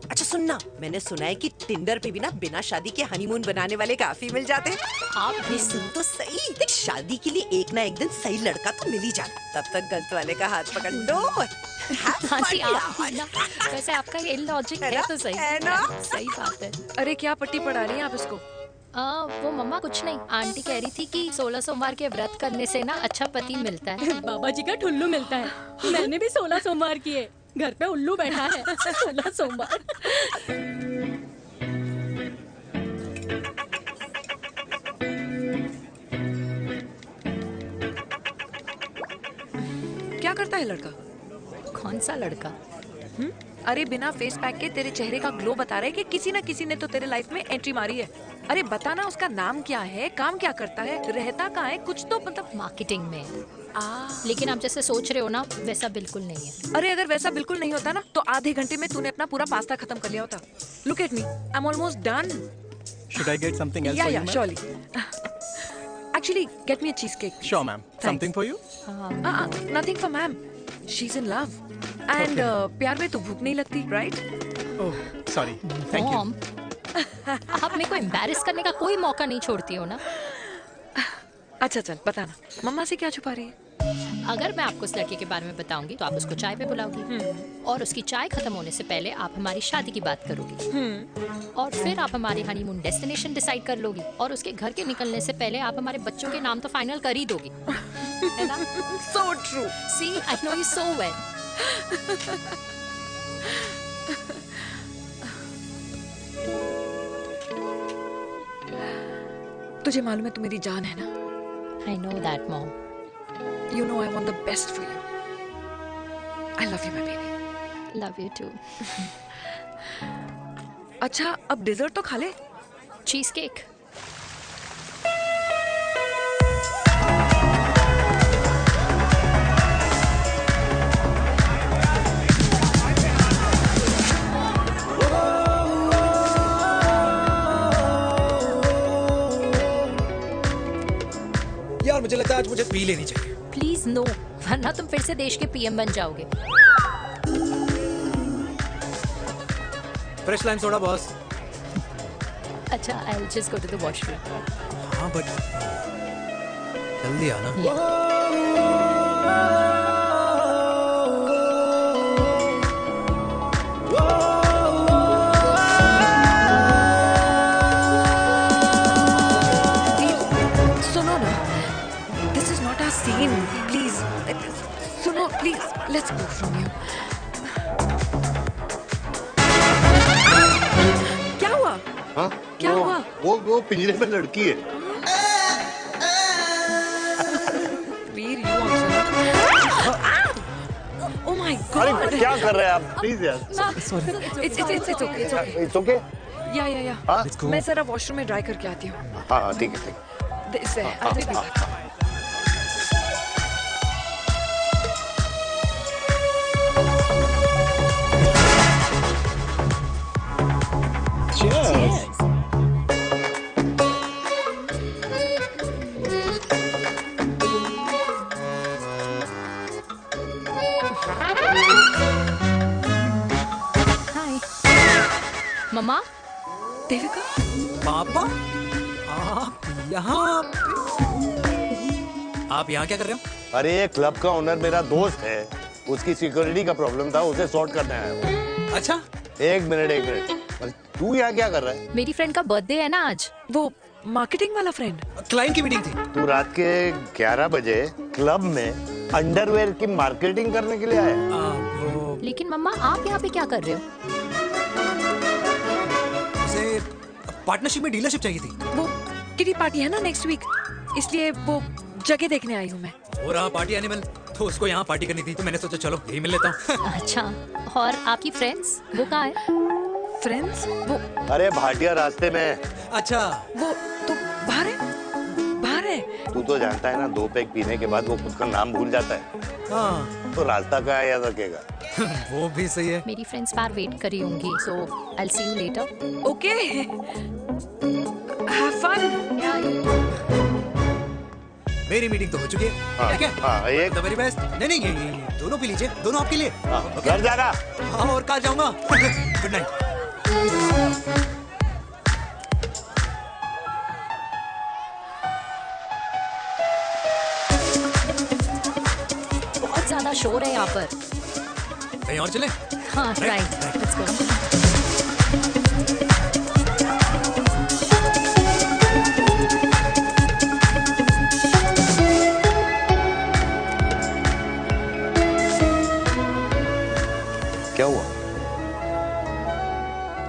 अच्छा सुनना, मैंने सुना है कि टिंडर पे भी ना बिना शादी के हनीमून बनाने वाले काफी मिल जाते हैं। आप भी सुन तो सही। देख, शादी के लिए एक ना एक दिन सही लड़का तो मिल ही जाता, तब तक गलत वाले का हाथ पकड़ लो। आंटी आप ना, वैसे आपका ये लॉजिक है तो सही है ना? सही बात है। अरे क्या पट्टी पढ़ा रही हैं आप इसको? वो मम्मा कुछ नहीं, आंटी कह रही थी कि 16 सोमवार के व्रत करने से ना अच्छा पति मिलता है। बाबा जी का ठुल्लू मिलता है। मैंने भी 16 सोमवार किए, घर पे उल्लू बैठा है। 16 सोमवार। क्या करता है लड़का? कौन सा लड़का? अरे बिना फेस पैक के तेरे चेहरे का ग्लो बता रहा है कि किसी ना किसी ने तो तेरे लाइफ में एंट्री मारी है। अरे बता ना, उसका नाम क्या है, काम क्या करता है, रहता कहाँ है, कुछ तो मतलब। मार्केटिंग में। लेकिन आप जैसे सोच रहे हो ना वैसा बिल्कुल नहीं है। अरे अगर वैसा बिल्कुल नहीं होता ना तो आधे घंटे में तूने अपना पूरा पास्ता खत्म कर लिया होता। Look at me, I'm almost done. Should I get something else Yeah, for yeah, you, ma'am? surely. Actually, get me a cheesecake. Sure, ma'am. Something for you? Nothing for ma'am. She's in love. And प्यार में तो भूख नहीं लगती, right? Oh, sorry. Thank you. Mom, आप मेरे को embarrass करने का कोई मौका नहीं छोड़ती हो ना। अच्छा चल बताना, मम्मा से क्या छुपा रही है? अगर मैं आपको उस लड़के के बारे में बताऊंगी तो आप उसको चाय पे बुलाओगी और उसकी चाय खत्म होने से पहले आप हमारी शादी की बात करोगी और फिर आप हमारे हनीमून डेस्टिनेशन डिसाइड कर लोगी और उसके घर के निकलने से पहले आप हमारे बच्चों के नाम तो फाइनल कर ही दोगी, है ना? So true. See, I know you so well. तुझे मालूम है तू मेरी जान है ना? I know that, Mom. You know I want the best for you. I love you, my baby. Love you too. अच्छा अब डिजर्ट तो खा ले। Cheese cake. यार मुझे लगता है आज मुझे पी लेनी चाहिए। प्लीज नो, वरना तुम फिर से देश के पीएम बन जाओगे। Fresh lime soda boss. अच्छा, I'll just go to the washroom. हाँ बट जल्दी आना। सुनो ना, this is not our scene. Please, सुनो please, let's go from here. क्या हुआ? हाँ? क्या हुआ? वो पिंजरे में लड़की है। वीर, you also. Oh my God! अरे क्या कर रहे हैं आप? प्लीज यार। It's okay. It's okay? या हाँ? मैं जरा वॉशरूम में ड्राई करके आती हूँ। हाँ ठीक है ठीक है। This है, I'll be back. Cheers. हाय मम्मा। देविका। पापा आप यहाँ क्या कर रहे हो? अरे ये क्लब का ओनर मेरा दोस्त है, उसकी सिक्योरिटी का प्रॉब्लम था, उसे सॉर्ट करने आया हूँ। अच्छा एक मिनट अरे तू यहाँ क्या कर रहा है? मेरी फ्रेंड का बर्थडे है ना आज। वो मार्केटिंग वाला फ्रेंड। क्लाइंट की मीटिंग थी। तू रात के 11 बजे क्लब में अंडरवेयर की मार्केटिंग करने के लिए आया? लेकिन मम्मा आप यहाँ पे क्या कर रहे हो? उसे पार्टनरशिप में डीलरशिप चाहिए थी। वो किटी पार्टी है ना नेक्स्ट वीक, इसलिए वो जगह देखने आई हूँ मैं। हो रहा पार्टी एनिमल, तो उसको यहाँ पार्टी करनी थी, तो मैंने सोचा चलो यही मिल लेता हूँ। अच्छा, और आपकी फ्रेंड्स वो कहाँ है? फ्रेंड्स वो अरे भाटिया रास्ते में। अच्छा वो तो बाहर है। तू तो जानता है ना, 2 पैक पीने के बाद वो खुद का नाम भूल जाता है। हाँ तो रास्ता कहाँ याद रखेगा? वो भी सही है। मेरी फ्रेंड्स बाहर वेट कर रही होंगी, so I'll see you later. Okay. Have fun. मेरी मीटिंग तो हो चुकी है। हाँ, ठीक है? हाँ, एक The very best। नहीं ये दोनों पी लीजिए, दोनों आपके लिए। घर जाना। हाँ और कहाँ जाऊँगा? Good night. बहुत ज्यादा शोर है यहाँ पर। कहीं और चले? हाँ राइट, लेट्स गो। क्या हुआ?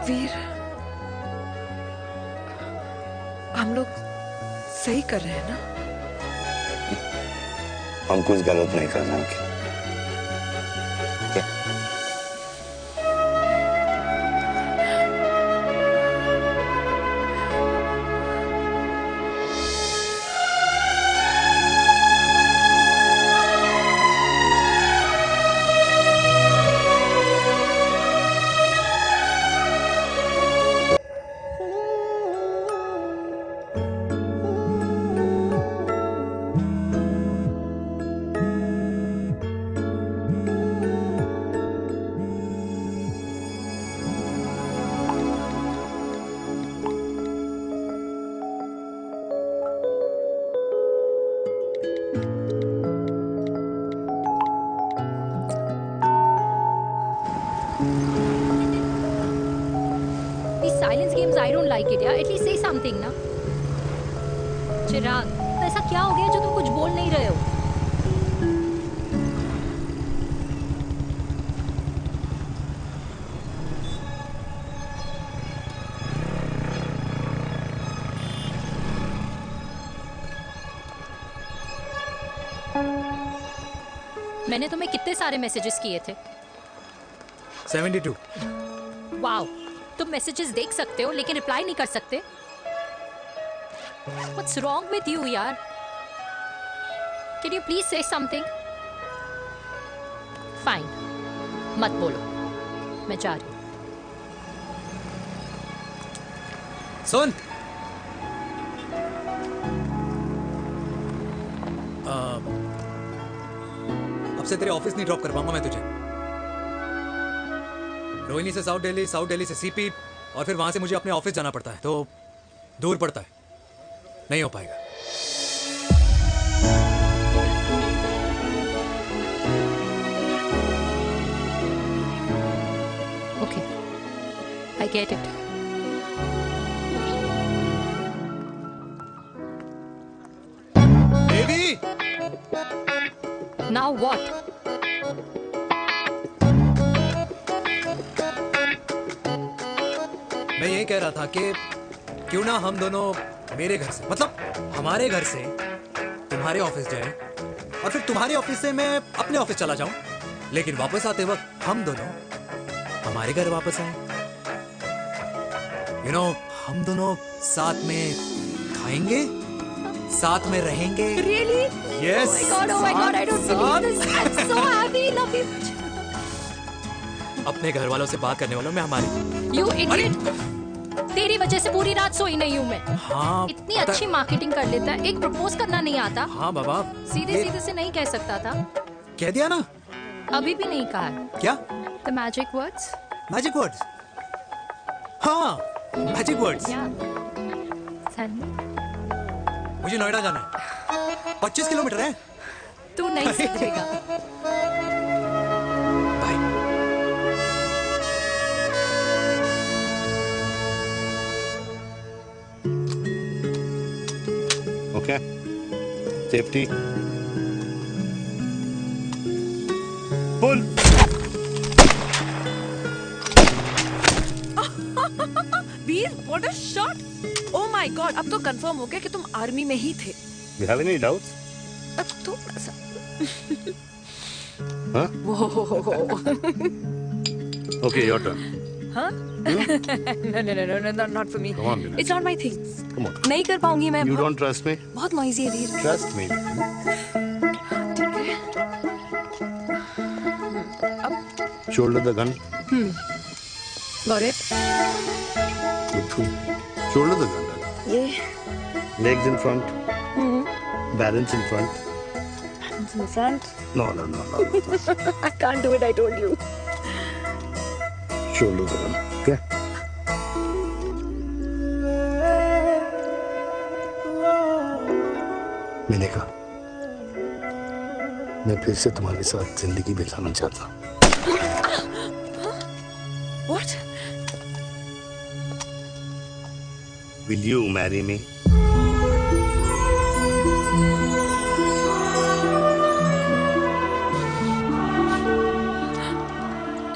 वीर, हम लोग सही कर रहे हैं ना? हम कुछ गलत नहीं कर रहे हैं। like it, यार. At least say something ना. चिराग, ऐसा क्या हो गया जो तुम कुछ बोल नहीं रहे हो? मैंने तुम्हें कितने सारे मैसेजेस किए थे? 72. वाओ, तुम मैसेजेस देख सकते हो लेकिन रिप्लाई नहीं कर सकते? What's wrong with you, यार? Can you please say something? Fine, मत बोलो, मैं जा रही हूँ. सुन. अब से तेरे ऑफिस नहीं ड्रॉप कर पाऊंगा मैं तुझे. रोहिणी से साउथ दिल्ली से सीपी, और फिर वहां से मुझे अपने ऑफिस जाना पड़ता है, तो दूर पड़ता है, नहीं हो पाएगा. Okay, I get it. Baby! Now what? मैं ये कह रहा था कि क्यों ना हम दोनों मेरे घर से, मतलब हमारे घर से तुम्हारे ऑफिस जाएं, और फिर तुम्हारे ऑफिस से मैं अपने ऑफिस चला जाऊं, लेकिन वापस आते वक्त हम दोनों हमारे घर वापस आए. You know, हम दोनों साथ में खाएंगे, साथ में रहेंगे. Really? Yes. Oh my God, I don't believe this. I'm so happy, love you. अपने घर वालों से बात करने वालों में हमारी. You idiot. तेरी वजह से पूरी रात सोई नहीं हूँ मैं. हाँ. इतनी अच्छी मार्केटिंग कर लेता है, एक प्रपोज करना नहीं आता. हाँ बाबा. सीधे से नहीं कह सकता था. कह दिया ना. अभी भी नहीं कहा. क्या? The magic words. Magic words. हाँ. Magic words. मुझे नोएडा जाना है. 25 किलोमीटर है. तू नहीं समझेगा. Okay. Safety. Pull. Veer, what a shot! Oh my God, अब तो कंफर्म हो गया कि तुम आर्मी में ही थे. You have any doubts? अब तो Huh? Whoa. Okay, your turn. Huh? No, not for me. Come on, Vinay. It's not my thing. Come on. नहीं कर पाऊंगी मैं. You don't trust me? बहुत noisy है वीर. Trust me. Shoulder the gun. Got it. Good. Shoulder the gun. ये. Legs in front. Balance in front. Balance in front. No. I can't do it. I told you. Shoulder the gun. Okay. मैंने कहा मैं फिर से तुम्हारे साथ जिंदगी बिताना चाहता हूँ. What? Will you marry me?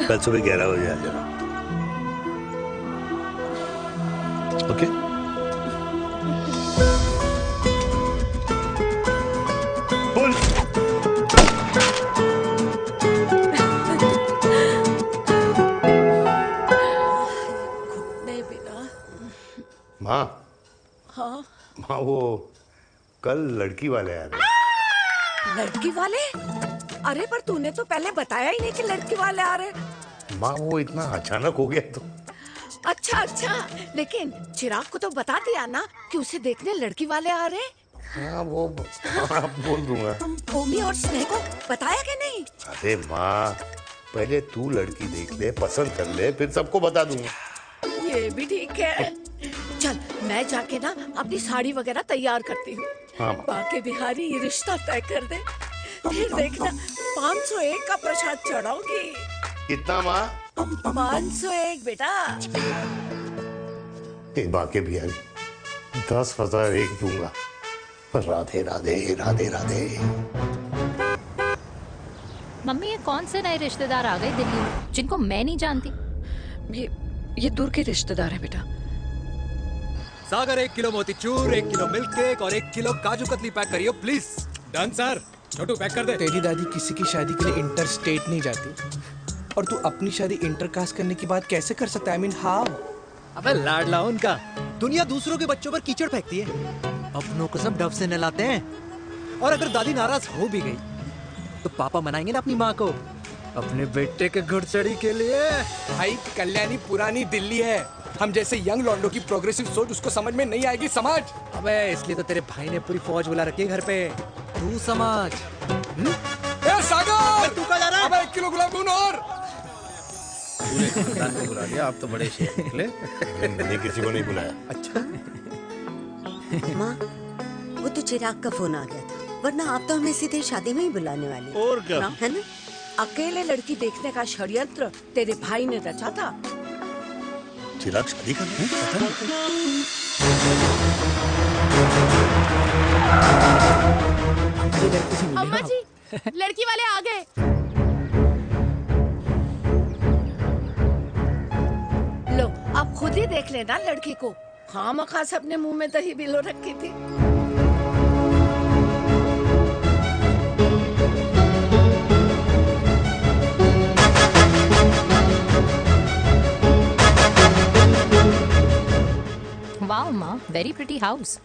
कल सुबह 11 बजे आ जाना. ओके? बोल. नहीं बिना. माँ. हाँ. माँ वो कल लड़की वाले आ रहे. लड़की वाले? अरे पर तूने तो पहले बताया ही नहीं कि लड़की वाले आ रहे. माँ वो इतना अचानक हो गया तो. अच्छा, लेकिन चिराग को तो बता दिया ना कि उसे देखने लड़की वाले आ रहे. हाँ वो बोल दूंगा. ओमी और स्नेह को बताया कि नहीं? अरे माँ पहले तू लड़की देख ले, पसंद कर ले, फिर सबको बता दूंगा. ये भी ठीक है. चल मैं जाके ना अपनी साड़ी वगैरह तैयार करती हूँ. हाँ. बाकी बिहारी ये रिश्ता तय कर दे, फिर देखना 501 का प्रसाद चढ़ाऊंगी. कितना माँ? 501 बेटा. इस बाके भी आई 10,000 एक दूंगा। राधे राधे राधे राधे। मम्मी ये कौन से नए रिश्तेदार आ गए दिल्ली में जिनको मैं नहीं जानती? ये दूर के रिश्तेदार हैं बेटा। सागर 1 किलो मोतीचूर, 1 किलो मिल्क केक और 1 किलो काजू कतली पैक करियो please. Done sir. Chhotu pack कर दे। तेरी दादी किसी की शादी के लिए इंटर स्टेट नहीं जाती, और तू अपनी शादी इंटरकास्ट करने की बात कैसे कर सकता है? I mean, how? अबे लाडला उनका। दुनिया दूसरों के बच्चों पर कीचड़ फेंकती है, अपनों को सब डब से नहलाते हैं। और अगर दादी नाराज हो भी गई तो पापा मनाएंगे ना अपनी माँ को अपने बेटे के घुड़चढ़ी के लिए। भाई कल्याणी पुरानी दिल्ली है, हम जैसे यंग लॉन्डो की प्रोग्रेसिव सोच उसको समझ में नहीं आएगी। समझ। अबे इसलिए तो तेरे भाई ने पूरी फौज बुला रखी है घर पे, तू समझ। सागर तू कहाँ जा रहा है? अबे 1 किलो गुलाब जामुन और। पूरे खानदान को बुला लिया, आप तो बड़े शेर निकले। नहीं, किसी को नहीं बुलाया। अच्छा माँ, वो तो चिराग का फोन आ गया था, वरना आप तो हमें सीधे शादी में ही बुलाने वाली। और क्या है ना? अकेले लड़की देखने का षड्यंत्र तेरे भाई ने रचा था। चिराग शादी कर रहा है? अम्मा जी, लड़की वाले आ गए। लो अब खुद ही देख लेना लड़की को। खामखा सबने मुंह में दही बिलो रखी थी। वाओ माँ, वेरी प्रिटी हाउस।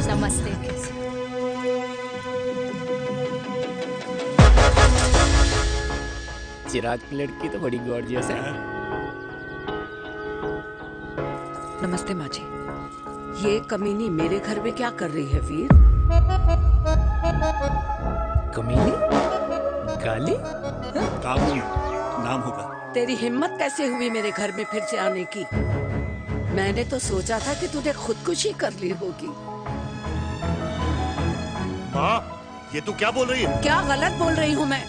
नमस्ते। चिराग की लड़की तो बड़ी गॉर्जियस है। नमस्ते माँ जी। ये कमीनी मेरे घर में क्या कर रही है वीर? कमीनी? गाली? काबुल नाम होगा। तेरी हिम्मत कैसे हुई मेरे घर में फिर से आने की? मैंने तो सोचा था कि तूने खुदकुशी कर ली होगी। माँ, ये तू क्या बोल रही है? क्या गलत बोल रही हूँ मैं?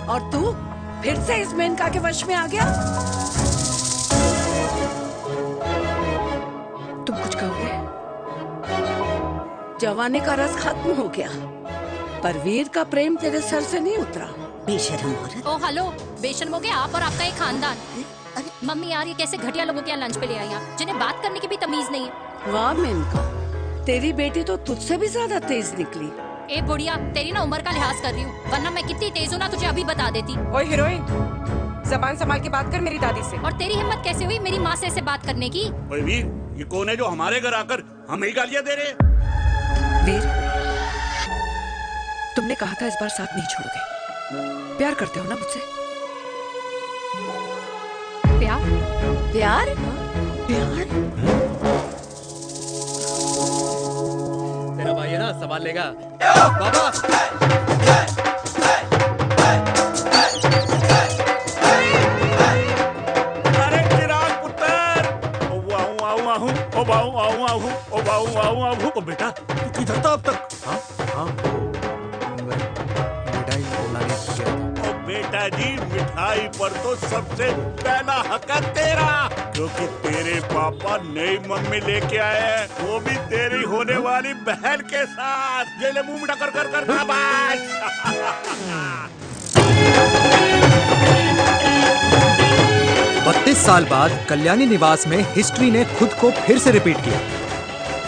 और तू फिर से इस मेनका के वश में आ गया? तुम कुछ कहोगे? जवानी का रस खत्म हो गया, पर वीर का प्रेम तेरे सर से नहीं उतरा। बेशरम औरत। ओ हेलो, बेशर्म हो गए आप और आपका एक खानदान। मम्मी यार, ये कैसे घटिया लोगों के यहाँ लंच पे ले आई आप, जिन्हें बात करने की भी तमीज नहीं है। वाह मेनका, तेरी बेटी तो तुझसे भी ज्यादा तेज निकली। ए बुढ़िया, तेरी ना उम्र का लिहाज कर रही हूँ, वरना मैं कितनी तेज हूँ ना तुझे अभी बता देती। ओए हीरोइन, जबान संभाल के बात कर मेरी दादी से। और तेरी हिम्मत कैसे हुई मेरी माँ से ऐसे बात करने की? ओए वीर, ये कौन है जो हमारे घर आकर हमें ही गालियां दे रहे? वीर, तुमने कहा था इस बार साथ नहीं छोड़ोगे। प्यार करते हो ना मुझसे? प्यार? प्यार? प्यार? तेरा भाई है ना, संभाल लेगा। बाबा अरे चिराग पुत्र, ओ बाऊ, ओ बेटा तू किधर था अब तक? बेटा जी, मिठाई पर तो सबसे पहला हक है तेरा, क्योंकि तेरे पापा नई मम्मी लेके आए हैं, वो भी तेरी होने वाली बहन के साथ। ये ले मुंह मीठा कर कर कर शाबाश। 32 साल बाद कल्याणी निवास में हिस्ट्री ने खुद को फिर से रिपीट किया।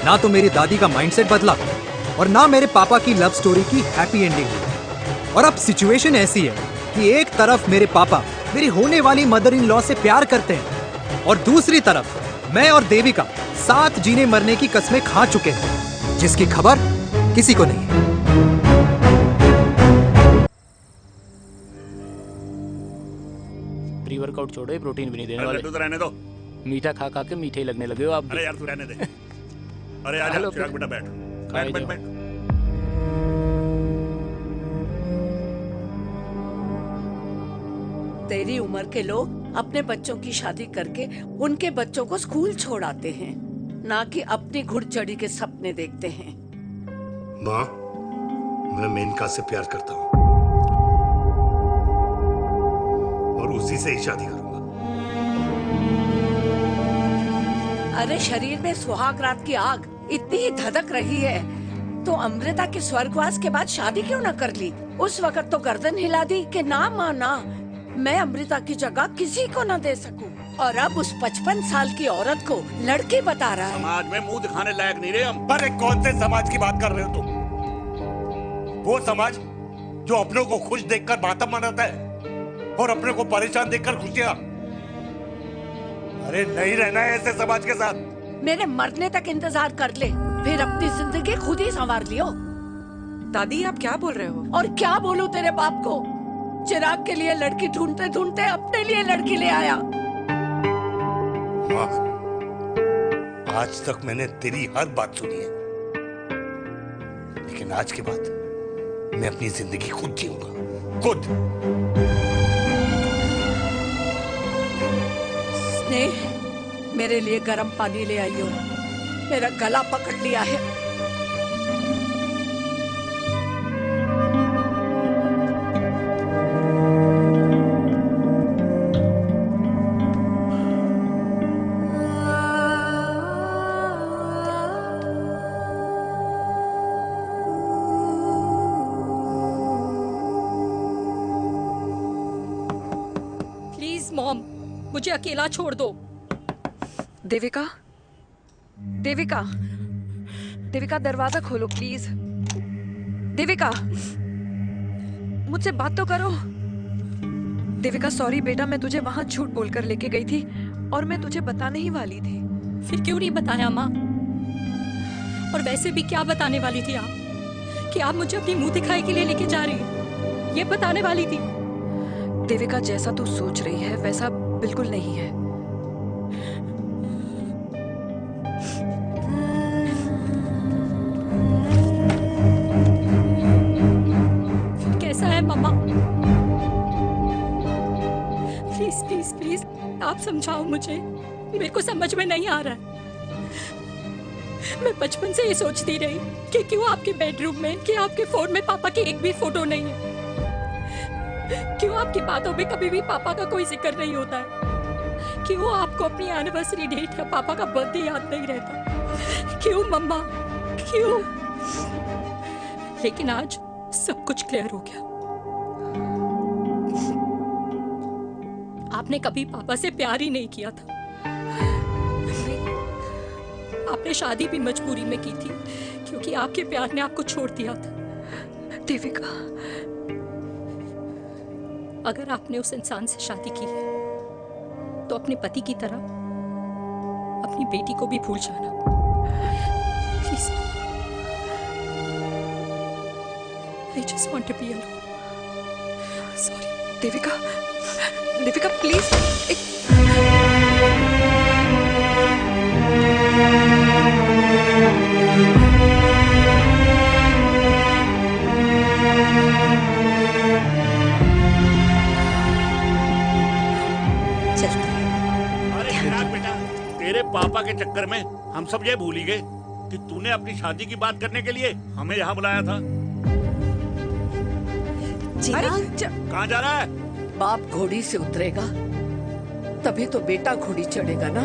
ना तो मेरी दादी का माइंडसेट बदला और ना मेरे पापा की लव स्टोरी की हैप्पी एंडिंग हुई। और अब सिचुएशन ऐसी है कि एक तरफ मेरे पापा मेरी होने वाली मदर इन लॉ से प्यार करते हैं और दूसरी तरफ मैं और देविका साथ जीने मरने की कस्में खा चुके हैं, जिसकी खबर किसी को नहीं है। प्री वर्कआउट छोड़ो, ये प्रोटीन भी नहीं देने वाले। तू तो रहने दो, मीठा खा खा के मीठे ही लगने लगे हो आप भी। अरे यार तू रहने दे। अरे आजा चिराग बेटा, बैठ बैठ बैठ बैठ। तेरी उम्र के लोग अपने बच्चों की शादी करके उनके बच्चों को स्कूल छोड़ाते हैं, ना कि अपनी घुड़चढ़ी के सपने देखते हैं। माँ, मैं मेनका से प्यार करता हूँ और उसी से ही शादी करूंगा। अरे शरीर में सुहाग रात की आग इतनी ही धधक रही है तो अमृता के स्वर्गवास के बाद शादी क्यों न कर ली? उस वक्त तो गर्दन हिला दी कि ना माना, मैं अमृता की जगह किसी को न दे सकूं। और अब उस 55 साल की औरत को लड़की बता रहा है। समाज में मुंह दिखाने लायक नहीं रहे हम। अरे कौन से समाज की बात कर रहे हो तुम? वो समाज जो अपनों को खुश देखकर मातम मनाता है और अपने को परेशान देखकर खुशियां। अरे नहीं रहना है ऐसे समाज के साथ। मेरे मरने तक इंतजार कर ले, फिर अपनी जिंदगी खुद ही संवार लियो। दादी आप क्या बोल रहे हो? और क्या बोलूं तेरे बाप को? चिराग के लिए लड़की ढूंढते ढूंढते अपने लिए लड़की ले आया। माँ, आज तक मैंने तेरी हर बात सुनी है, लेकिन आज के बाद मैं अपनी जिंदगी खुद जीऊंगा, खुद। स्नेह, मेरे लिए गर्म पानी ले आइयो, मेरा गला पकड़ लिया है। प्लीज मॉम, मुझे अकेला छोड़ दो। देविका, देविका, देविका दरवाजा खोलो प्लीज। देविका, मुझसे बात तो करो। देविका सॉरी बेटा, मैं तुझे वहां झूठ बोलकर लेके गई थी और मैं तुझे बताने ही वाली थी। फिर क्यों नहीं बताया माँ? और वैसे भी क्या बताने वाली थी आप? कि आप मुझे अपनी मुंह दिखाई के लिए लेके जा रही हैं, ये बताने वाली थी। देविका जैसा तू सोच रही है वैसा बिल्कुल नहीं है। कैसा है मम्मा? प्लीज प्लीज प्लीज आप समझाओ मुझे, मेरे को समझ में नहीं आ रहा है। मैं बचपन से ये सोचती रही कि क्यों आपके बेडरूम में, कि आपके फोन में पापा की एक भी फोटो नहीं है, क्यों आपकी बातों में कभी भी पापा का कोई जिक्र नहीं होता है, क्यों आपको अपनी एनिवर्सरी डेट या पापा का बर्थडे याद नहीं रहता, क्यों मम्मा, क्यों? लेकिन आज सब कुछ क्लियर हो गया। आपने कभी पापा से प्यार ही नहीं किया था। आपने शादी भी मजबूरी में की थी क्योंकि आपके प्यार ने आपको छोड़ दिया था। देविका, अगर आपने उस इंसान से शादी की है तो अपने पति की तरह अपनी बेटी को भी भूल जाना please. I just want to be alone. Sorry. Devika, Devika please. अरे चिराग बेटा, तेरे पापा के चक्कर में हम सब ये भूल ही गए कि तूने अपनी शादी की बात करने के लिए हमें यहाँ बुलाया था। कहाँ जा रहा है? बाप घोड़ी से उतरेगा तभी तो बेटा घोड़ी चढ़ेगा ना।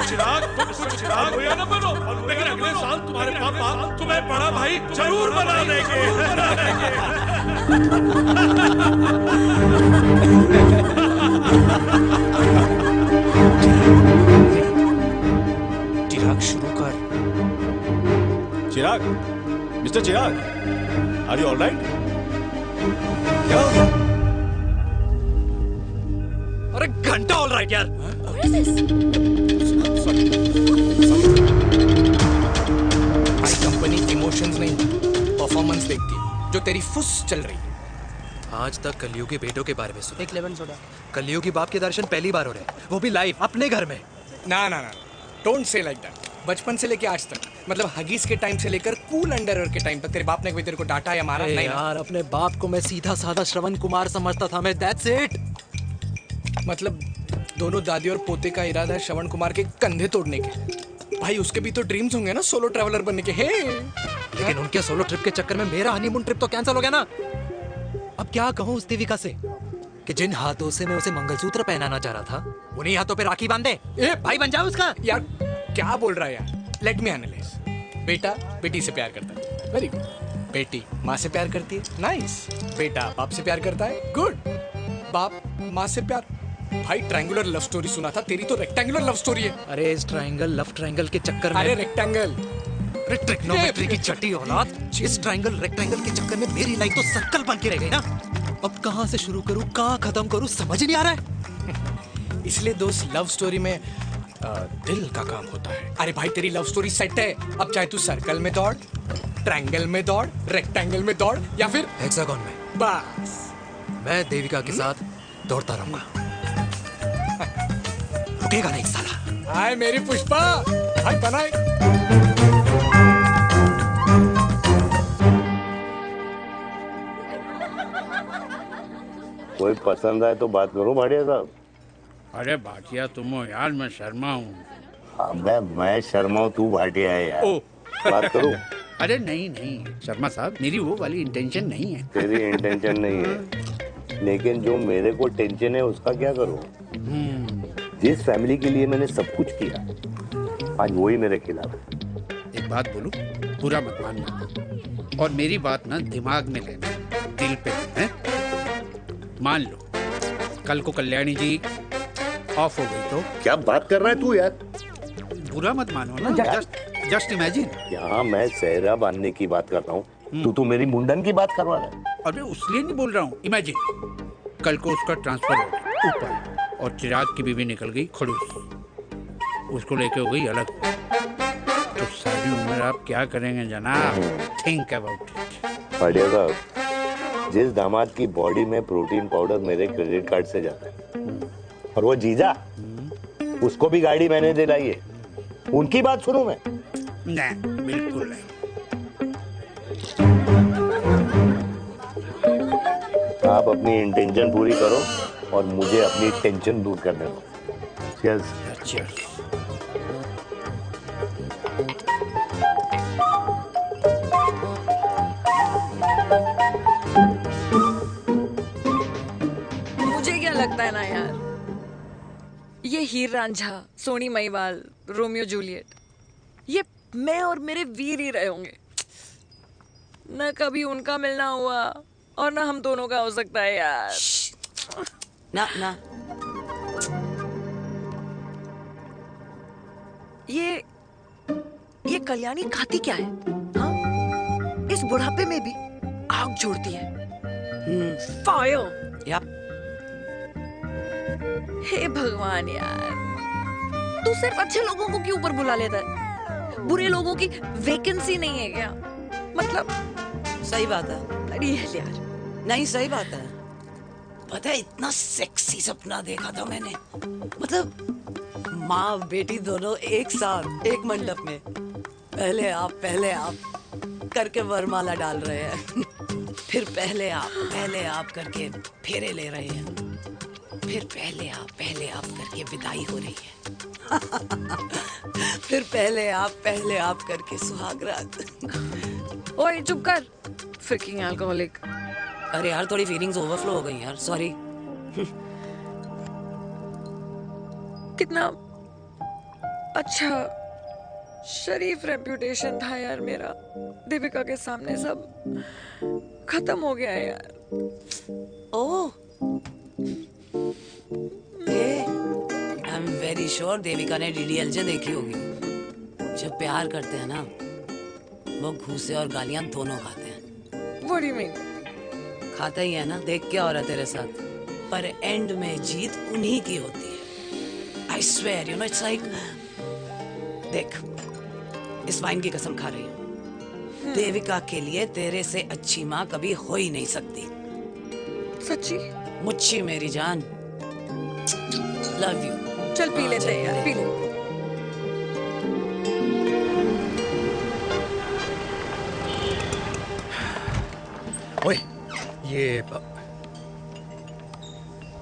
चिराग भैया ना बनो, लेकिन अगले साल तुम्हारे पापा तुम्हें बड़ा भाई जरूर बना देंगे। चिराग शुरू कर। Chirag, mister Chirag, are you alright? अरे घंटा ऑलराइट यार। कंपनी इमोशंस नहीं परफॉर्मेंस देखती है, जो तेरी फुस चल रही है। आज तक कलयुगी बेटों के बारे में सुना। एक लेमन सोडा। कलयुगी बाप के दर्शन पहली बार हो रहे हैं, वो भी लाइव अपने घर में। ना ना ना, डोंट से लाइक दैट। बचपन से लेके आज तक, मतलब हगीज के टाइम से लेकर कूल अंडरवेयर के टाइम तक तेरे बाप ने कभी तेरे को डांटा या मारा नहीं? यार, अपने बाप को मैं सीधा साधा श्रवण कुमार समझता था मैं, दैट्स इट। मतलब दोनों दादी और पोते का इरादा है श्रवण कुमार के कंधे तोड़ने के। भाई उसके भी तो ड्रीम्स होंगे ना सोलो ट्रैवलर बनने के। हे लेकिन उनके सोलो ट्रिप के चक्कर में मेरा हनीमून ट्रिप तो कैंसिल हो गया ना। अब क्या कहूँ उस देविका से कि जिन हाथों से मैं उसे मंगलसूत्र पहनाना चाह रहा था उन्हीं हाथों पे राखी बांध दे। ए भाई बन जाओ उसका। यार क्या बोल रहा है यार, लेट मी एनालाइज। बेटा बेटी से प्यार करता है, वेरी गुड। बेटी माँ से प्यार करती है, नाइस। बेटा बाप से प्यार करता है, गुड। बाप माँ से प्यार। भाई ट्रायंगुलर लव स्टोरी सुना था, तेरी तो रेक्टेंगुलर लव स्टोरी है। अरे इस ट्रायंगल लव ट्रायंगल के चक्कर में अरे रेक्टेंगल, अरे ट्रिग्नोमेट्री की छठी औलाद, इस ट्रायंगल रेक्टेंगल के चक्कर में मेरी लाइफ तो सर्कल बन के रह गई ना। अब कहाँ से शुरू करूँ कहाँ खत्म करूँ समझ नहीं आ रहा है। इसलिए दोस्त लव स्टोरी में दिल का काम होता है। अरे भाई तेरी लव स्टोरी सेट है, अब चाहे तू सर्कल में दौड़, ट्रायंगल में दौड़, रेक्टेंगल में दौड़ या फिर हेक्सागन में। बस मैं देविका के साथ दौड़ता रहूंगा, रुकेगा नहीं साला। हाय मेरी पुष्पा, हाय बनाए। कोई पसंद आए तो बात करो भाटिया साहब। अरे भाटिया तुम हो यार, मैं शर्मा हूँ। मैं शर्मा हूँ, तू भाटिया है यार। बात करो। अरे नहीं नहीं शर्मा साहब, मेरी वो वाली इंटेंशन नहीं है। तेरी इंटेंशन नहीं है, लेकिन जो मेरे को टेंशन है उसका क्या करूँ। जिस फैमिली के लिए मैंने सब कुछ किया आज वही मेरे खिलाफ है। एक बात बोलूं, बुरा मत मानना, और मेरी बात ना दिमाग में लेना, दिल पे है। मान लो कल को कल्याणी जी ऑफ हो गई तो क्या बात कर रहा है तू यार। बुरा मत मानो ना, जस्ट इमेजिन। यहाँ मैं सेहरा बांधने की बात कर रहा हूँ, तू तो मेरी मुंडन की बात करवा रहा है। अरे उसलिए नहीं बोल रहा हूँ, इमेजिन कल को उसका ट्रांसफर हो गया ऊपर और चिराग की बीवी निकल गई खड़ूस, उसको लेके हो गई अलग। तो सारी उम्र आप क्या करेंगे जनाब, थिंक अबाउट इट। भाटिया साहब, जिस दामाद की बॉडी में प्रोटीन पाउडर मेरे क्रेडिट कार्ड से जाता है और वो जीजा उसको भी गाड़ी मैंने दिलाई है, उनकी बात सुनूं मैं? नहीं बिल्कुल नहीं। आप अपनी इंटेंशन पूरी करो और मुझे अपनी टेंशन दूर करने दो। Cheers. Cheers. मुझे क्या लगता है ना यार, ये हीर रांझा, सोनी महिवाल, रोमियो जूलियट, ये मैं और मेरे वीर ही रहे होंगे। न कभी उनका मिलना हुआ और ना हम दोनों का हो सकता है यार। ना ना ये कल्याणी खाती क्या है हाँ? इस बुढ़ापे में भी आग जोड़ती है। फायर। हे भगवान यार, तू सिर्फ अच्छे लोगों को क्यों ऊपर बुला लेता है? बुरे लोगों की वैकेंसी नहीं है क्या? मतलब सही बात है। रियल यार, नहीं सही बात है। पता है इतना सेक्सी सपना देखा था मैंने, मतलब माँ बेटी दोनों एक साथ एक मंडप में, पहले आप करके वरमाला डाल रहे हैं, फिर पहले आप करके फेरे ले रहे हैं, फिर पहले आप करके विदाई हो रही है, फिर पहले आप करके सुहागरात। ओए चुप कर, फ्रिकिंग अल्कोहलिक। अरे यार थोड़ी फीलिंग्स ओवरफ्लो हो गई यार, सॉरी। कितना अच्छा शरीफ रेप्यूटेशन था यार मेरा, दीपिका के सामने सब खत्म हो गया है यार। Oh, I am very sure Devika ने डीडीएलजे देखी होगी। जब प्यार करते हैं ना, वो घूसे और गालियां दोनों खाते हैं। What do you mean? खाता ही है ना, देख क्या हो रहा है तेरे साथ, पर एंड में जीत उन्हीं की होती है। I swear, you know, it's like, देख, इस वाइन की कसम खा रही हूँ, देविका के लिए तेरे से अच्छी माँ कभी हो ही नहीं सकती। सच्ची? मुच्छी मेरी जान, लव यू। चल पी लेते हैं यार, पी ले। ओए, ये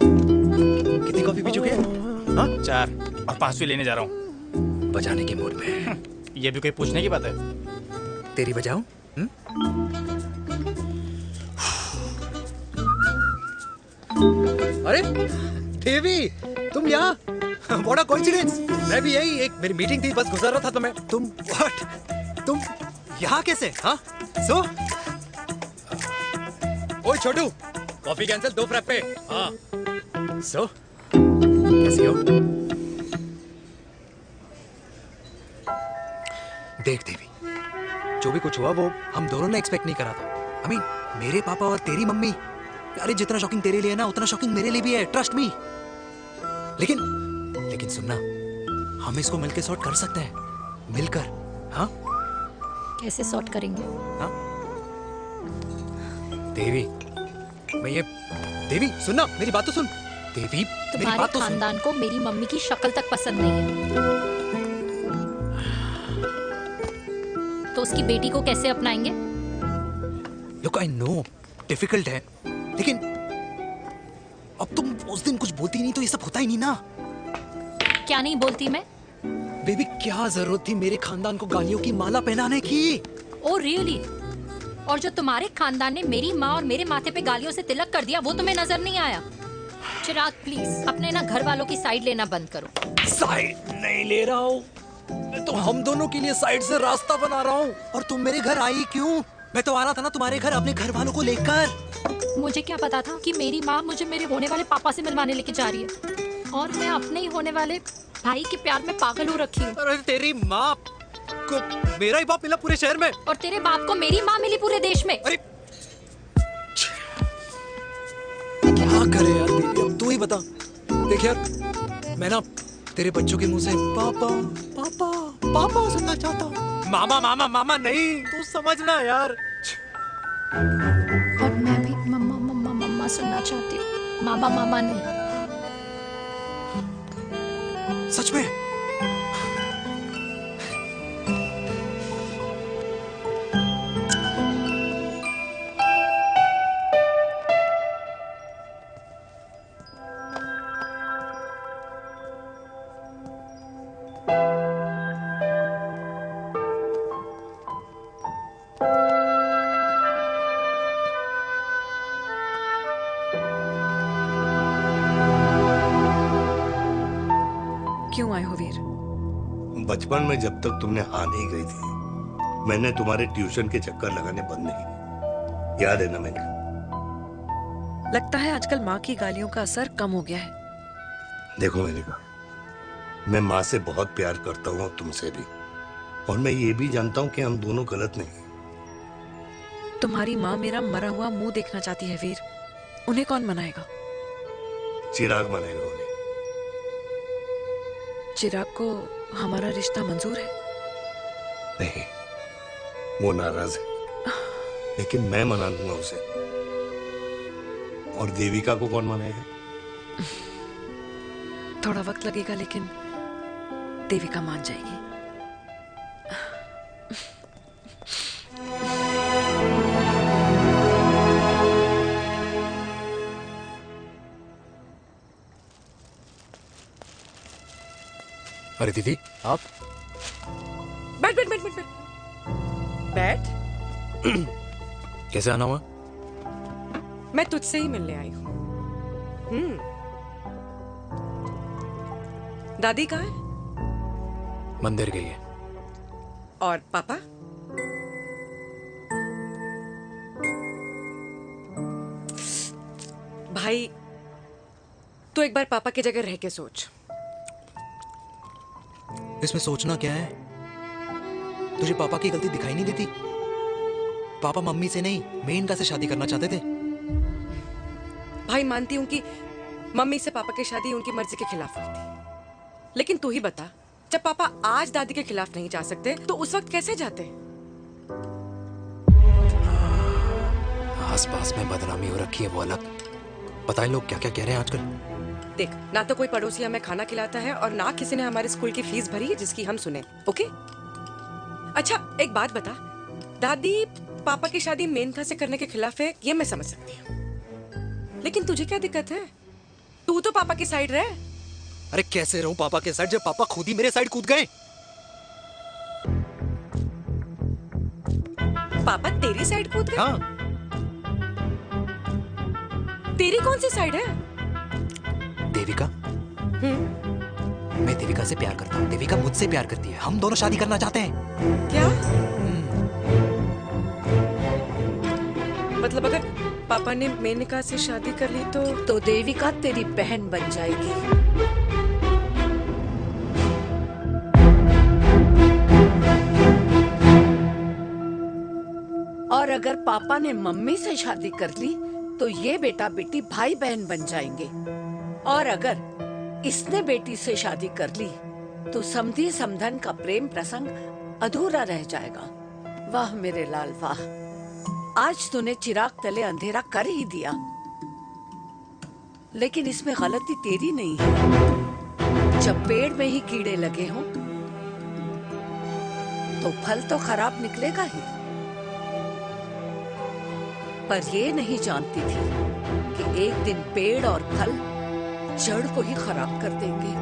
कितनी कॉफी पी चुके हैं? हाँ? 4 और 5वीं लेने जा रहा हूँ। बजाने के मूड में। ये भी कोई पूछने की बात है? तेरी बजाऊं? अरे देवी, तुम यहाँ? What a coincidence! मैं भी यही, एक मेरी मीटिंग थी, बस गुजर रहा था तो मैं। तुम यहाँ कैसे? हाँ? सो? ओए छोटू, कॉफी कैंसिल 2 फ्रैप पे। हाँ। सो? कैसी हो? देख देवी, जो भी कुछ हुआ वो हम दोनों ने एक्सपेक्ट नहीं करा था। I mean, मेरे पापा और तेरी मम्मी, अरे जितना शॉकिंग तेरे लिए है ना, उतना शॉकिंग मेरे लिए भी है, ट्रस्ट मी। लेकिन सुनना, हम इसको मिलकर सॉर्ट कर सकते हैं, मिलकर। हाँ? कैसे सॉर्ट करेंगे? हाँ? देवी, देवी सुनना, मेरी बात तो सुन। देवी, मेरी बात तो सुन। खानदान को मेरी मम्मी की शक्ल तक पसंद नहीं है, तो उसकी बेटी को कैसे अपनाएंगे? Look, I know, डिफिकल्ट है, लेकिन अब तुम उस दिन कुछ बोलती नहीं तो ये सब होता ही नहीं ना। क्या नहीं बोलती मैं? बेबी, क्या जरूरत थी मेरे खानदान को गालियों की माला पहनाने की? Oh really? और जो तुम्हारे खानदान ने मेरी माँ और मेरे माथे पे गालियों से तिलक कर दिया, वो तुम्हें नजर नहीं आया? चिराग प्लीज अपने ना घर वालों की साइड लेना बंद करो। साइड नहीं ले रहा हूँ, मैं तो हम दोनों के लिए साइड से रास्ता बना रहा हूँ। और तुम मेरे घर आई क्यों? मैं तो आ रहा था ना तुम्हारे घर अपने घर वालों को लेकर। मुझे क्या पता था कि मेरी माँ मुझे मेरे होने वाले पापा से मिलवाने लेके जा रही है, और मैं अपने ही होने वाले भाई के प्यार में पागल हो रखी हूँ। अरे तेरी माँ को मेरा ही बाप मिला पूरे शहर में, और तेरे बाप को मेरी माँ मिली पूरे देश में। अरे क्या करे यार बेबी, अब तू ही बता। देख यार, मैं ना तेरे बच्चों के मुंह से पापा पापा पापा सुनना चाहता हूँ। मामा मामा मामा नहीं, तू समझना यार। और मैं भी मम्मा मम्मा मम्मा सुनना चाहती हूँ, मामा मामा नहीं। सच में? क्यों आए हो वीर? बचपन में जब तक तुमने हाँ नहीं गई थी, मैंने तुम्हारे ट्यूशन के चक्कर लगाने बंद नहीं किए। याद है ना मैंने? लगता है आजकल माँ की गालियों का असर कम हो गया है। देखो मैंने कहा, मैं माँ से बहुत प्यार करता हूँ और तुमसे भी, और मैं ये भी जानता हूँ कि हम दोनों गलत नहीं। तुम्हारी माँ मेरा मरा हुआ मुंह देखना चाहती है वीर, उन्हें कौन मनाएगा? चिराग मनाएगा उन्हें। चिराग को हमारा रिश्ता मंजूर है? नहीं, वो नाराज है, लेकिन मैं मना दूंगा उसे। और देविका को कौन मनाएगा? थोड़ा वक्त लगेगा, लेकिन देविका मान जाएगी। अरे दीदी, आप बैठ बैठ बैठ बैठ बैठ बैठ। कैसे आना हुआ? मैं तुझसे ही मिलने आई हूँ। दादी कहाँ है? मंदिर गई है। और पापा? भाई, तू एक बार पापा की जगह रह के सोच। इसमें सोचना क्या है? तुझे पापा की गलती दिखाई नहीं देती? पापा मम्मी से नहीं, मेनका से शादी करना चाहते थे। भाई, मानती हूँ कि मम्मी से पापा की शादी उनकी मर्जी के खिलाफ हुई थी, लेकिन तू ही बता, जब पापा आज दादी के खिलाफ नहीं जा सकते तो उस वक्त कैसे जाते? आसपास में बदनामी हो रखी है, वो अलग। पता है लोग क्या क्या कह रहे हैं आजकल? देख, ना तो कोई पड़ोसी हमें खाना खिलाता है और ना किसी ने हमारे स्कूल की फीस भरी है जिसकी हम सुने। ओके? अच्छा, एक बात बता, दादी पापा की शादी मेनका से करने के खिलाफ है, ये मैं समझ सकती हूँ, लेकिन तुझे क्या दिक्कत है? तू तो पापा की साइड रहे। अरे कैसे रहूं पापा के साइड जब पापा खुद ही मेरे साइड कूद गए? पापा तेरी साइड कूद गए? हाँ। तेरी कौन सी साइड है? देविका। मैं देविका से प्यार करता हूँ, देविका मुझसे प्यार करती है, हम दोनों शादी करना चाहते हैं। क्या? मतलब अगर पापा ने मेनका से शादी कर ली तो देविका तेरी बहन बन जाएगी। और अगर पापा ने मम्मी से शादी कर ली तो ये बेटा बेटी भाई बहन बन जाएंगे। और अगर इसने बेटी से शादी कर ली तो समधी समधन का प्रेम प्रसंग अधूरा रह जाएगा। वाह मेरे लाल वाह, आज तूने चिराग तले अंधेरा कर ही दिया। लेकिन इसमें गलती तेरी नहीं है। जब पेड़ में ही कीड़े लगे हों तो फल तो खराब निकलेगा ही। पर ये नहीं जानती थी कि एक दिन पेड़ और फल जड़ को ही खराब कर देंगे।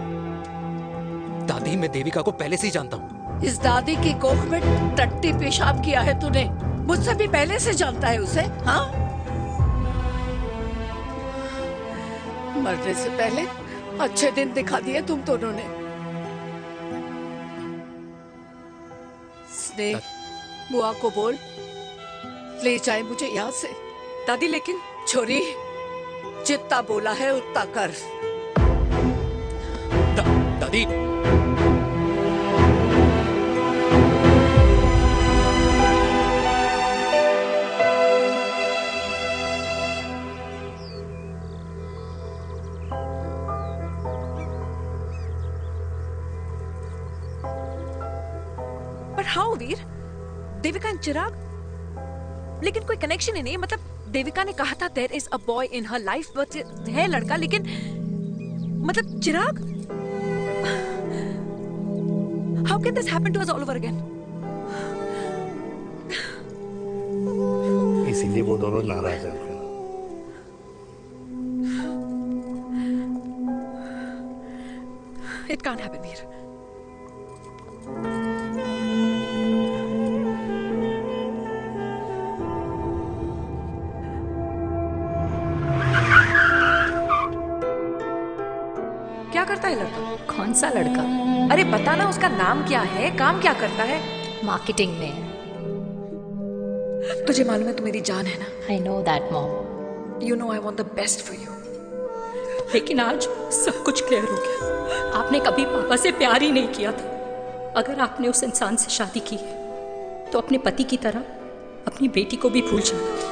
दादी, मैं देविका को पहले से ही जानता हूँ। इस दादी की कोख में टट्टी पेशाब किया है तूने, मुझसे भी पहले से जानता है उसे। हाँ, मरने से पहले अच्छे दिन दिखा दिए तुम दोनों ने। स्नेह, बुआ को बोल ले जाए मुझे यहाँ से। दादी लेकिन छोरी, जितना बोला है उतना कर। दादी, पर हाउ वीर? देविका एंड चिराग, लेकिन कोई कनेक्शन ही नहीं। मतलब देविका ने कहा था there is a boy in her life, but है लड़का, लेकिन मतलब Chirag, how can this happen to us all over again? इसीलिए वो दोनों नाराज हैं। It can't happen Veer. क्या करता है लड़का? कौन सा लड़का? अरे बता ना, उसका नाम क्या है, काम क्या करता है? मार्केटिंग में है। तुझे मालूम है तू मेरी जान है ना? I know that mom. You know I want the best for you. लेकिन आज सब कुछ क्लियर हो गया। आपने कभी पापा से प्यार ही नहीं किया था। अगर आपने उस इंसान से शादी की है तो अपने पति की तरह अपनी बेटी को भी भूल जाना।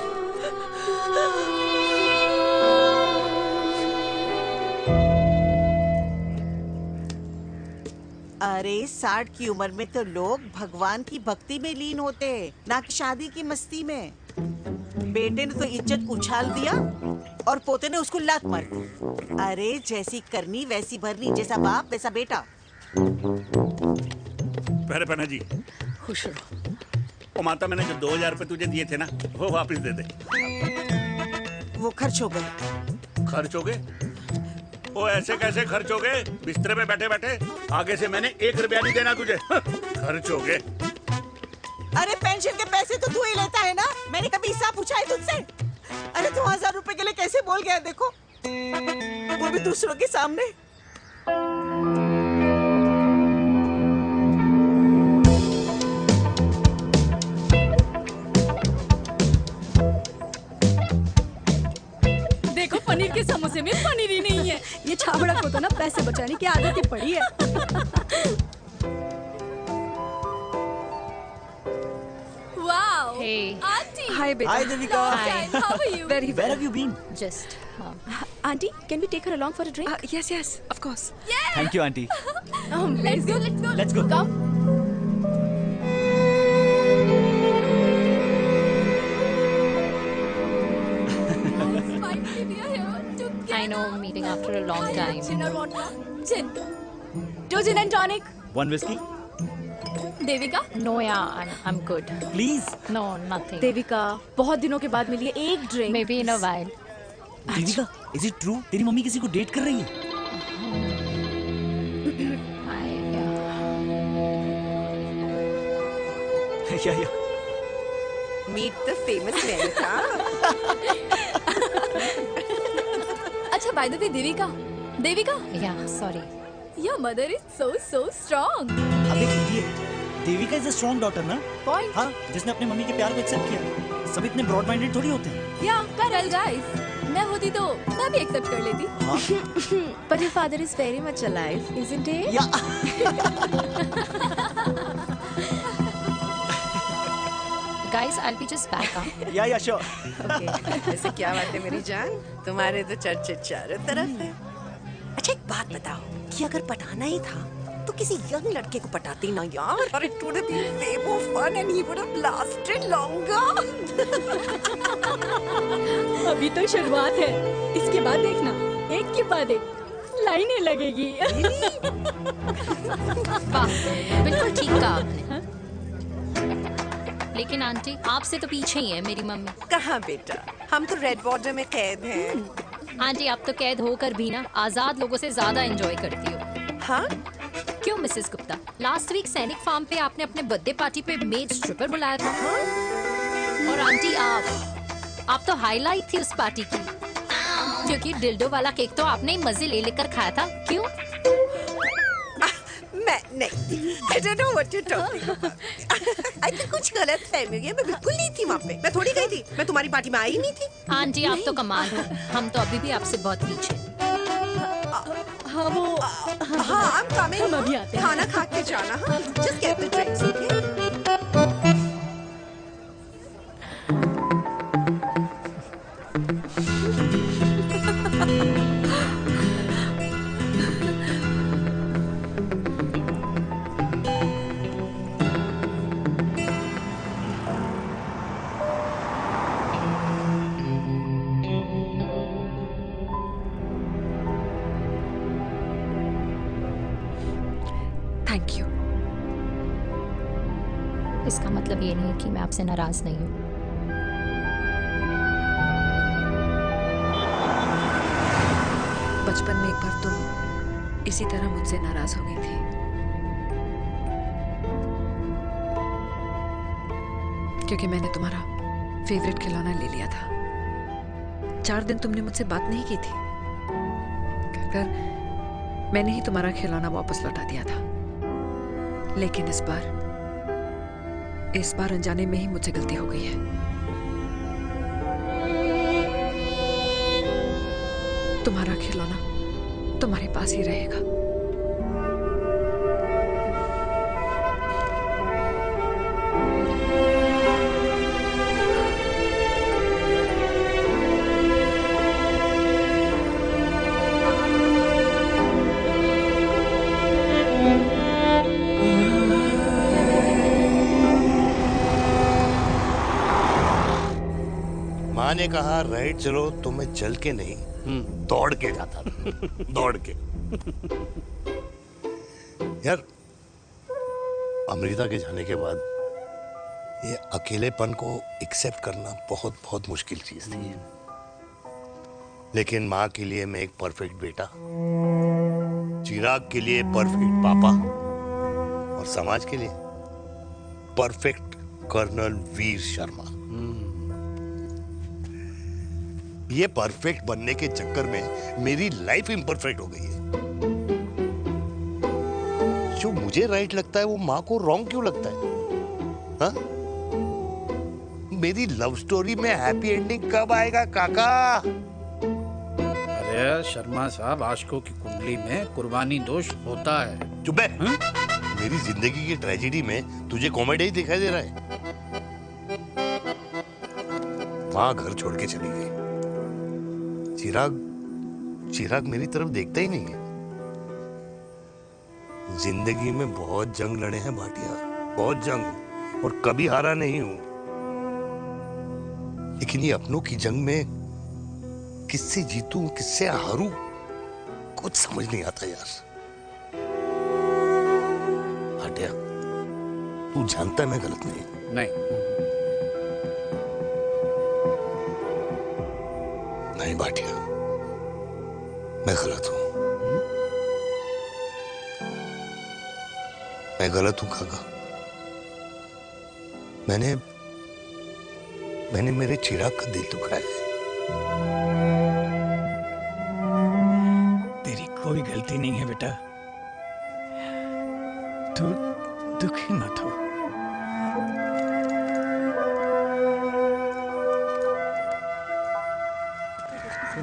अरे 60 की उम्र में तो लोग भगवान की भक्ति में लीन होते हैं, ना कि शादी की मस्ती में। बेटे ने तो इज्जत उछाल दिया और पोते ने उसको लात मार दी। अरे जैसी करनी वैसी भरनी, जैसा बाप वैसा बेटा। पहले पहना जी, खुश रहो। ओ माता, मैंने जो 2000 रुपए तुझे दिए थे ना, वो वापस दे दे। वो खर्च हो गए। खर्च हो गए? ओ ऐसे कैसे खर्च हो गए? बिस्तर पे बैठे बैठे। आगे से मैंने 1 रुपया नहीं देना तुझे। खर्च हो गए। अरे पेंशन के पैसे तो तू ही लेता है ना, मैंने कभी हिसाब पूछा है तुझसे? अरे 2000 रुपए के लिए कैसे बोल गया देखो, वो भी दूसरों के सामने। देखो पनीर के समोसे में पनीर ही नहीं है। ये छाबड़ा को तो ना पैसे बचाने की आदत ही पड़ी है। Wow. Hey. Auntie. Hi, beta. Hi, Devika. Hi. How are you? Very Where well. have you been? Just. Auntie, can we take her along for a drink? Yes, yes, of course. Thank you, auntie. Let's go. Let's go. Let's go. Come. I know, meeting after a long time. Gin or vodka? Gin. 2 gin and tonic. 1 whiskey? Devika? No, yeah, I'm good. Please. No, nothing. Devika, बहुत दिनों के बाद मिली है, एक drink. Maybe in a while. Devika, is it true? तेरी mummy किसी को date कर रही है? या मीट द फेमस मेनका। अच्छा बाय द वे देविका या sorry your mother is so strong. अबे idiot, Devika is a strong daughter ना। पॉइंट। हाँ, जिसने अपने मम्मी के प्यार को एक्सेप्ट किया। सब इतने ब्रॉड माइंडेड थोड़ी होते हैं। या करेक्ट गाइस, मैं होती तो मैं भी एक्सेप्ट कर लेती। But your father is very much alive, isn't he? Yeah guys I will be just back. Yeah sure. Okay, ऐसे क्या बात है मेरी जान, तुम्हारे तो चर्चे चारों तरफ है। अच्छा एक बात बताओ कि अगर पटाना ही था तो किसी यंग लड़के को पटाती ना यार, और it would be way more fun and he would have lasted longer. अभी तो शुरुआत है, इसके बाद देखना एक के बाद एक लाइनें लगेगी। वाह, बिल्कुल ठीक कहा आपने। लेकिन आंटी आपसे तो पीछे ही है मेरी मम्मी। कहाँ बेटा, हम तो रेड वाटर में कैद हैं। आंटी आप तो कैद होकर भी ना आजाद लोगों से ज्यादा एंजॉय करती हो। हाँ? क्यों मिसेस गुप्ता, लास्ट वीक सैनिक फार्म पे आपने अपने बर्थडे पार्टी पे मेड स्ट्रिपर बुलाया था। और आंटी आप तो हाईलाइट थी उस पार्टी की, क्योंकि डिल्डो वाला केक तो आपने ही मजे ले लेकर खाया था। क्यों? मैं नहीं, I don't know what you're talking about. I think कुछ गलत फहमी हुई है, मैं बिल्कुल नहीं थी वहाँ पे, मैं थोड़ी गई थी, मैं तुम्हारी पार्टी में आई नहीं थी। आंटी आप तो कमाल हो, हम तो अभी भी आपसे बहुत पीछे। हाँ वो हाँ I'm coming, हम अभी आते हैं। खाना खा के जाना। हाँ, just get the drinks, okay? Thank you. इसका मतलब ये नहीं कि मैं आपसे नाराज नहीं हूँ। बचपन में एक बार तुम इसी तरह मुझसे नाराज हो गई थी। क्योंकि मैंने तुम्हारा फेवरेट खिलौना ले लिया था। 4 दिन तुमने मुझसे बात नहीं की थी। कहकर मैंने ही तुम्हारा खिलौना वापस लौटा दिया था। लेकिन इस बार अनजाने में ही मुझसे गलती हो गई है। तुम्हारा खिलौना तुम्हारे पास ही रहेगा। माँ ने कहा राइट चलो, तो मैं चल के नहीं दौड़ के जाता था। दौड़ के। यार अमृता के जाने के बाद ये अकेलेपन को एक्सेप्ट करना बहुत बहुत मुश्किल चीज थी। लेकिन माँ के लिए मैं एक परफेक्ट बेटा, चिराग के लिए परफेक्ट पापा और समाज के लिए परफेक्ट कर्नल वीर शर्मा। ये परफेक्ट बनने के चक्कर में मेरी लाइफ इम्परफेक्ट हो गई है। जो मुझे राइट लगता है वो माँ को रॉन्ग क्यों लगता है? हाँ? मेरी लव स्टोरी में हैप्पी एंडिंग कब आएगा काका? अरे शर्मा साहब, आशिकों की कुंडली में कुर्बानी दोष होता है। चुप है। मेरी जिंदगी की ट्रेजेडी में तुझे कॉमेडी ही दिखाई दे रहा है। माँ घर छोड़ के चली गई। चिराग मेरी तरफ देखता ही नहीं है। जिंदगी में बहुत जंग लड़े हैं भाटिया, बहुत जंग, और कभी हारा नहीं हूं। लेकिन ये अपनों की जंग में किससे जीतूं किससे हारूं कुछ समझ नहीं आता यार। भाटिया तू जानता है मैं गलत नहीं। नहीं भाटिया, मैं गलत हूं। मैं गलत हूं काका। मैंने मेरे चिराग का दिल दुखाया है। तेरी कोई गलती नहीं है बेटा, तू दुखी मत हो।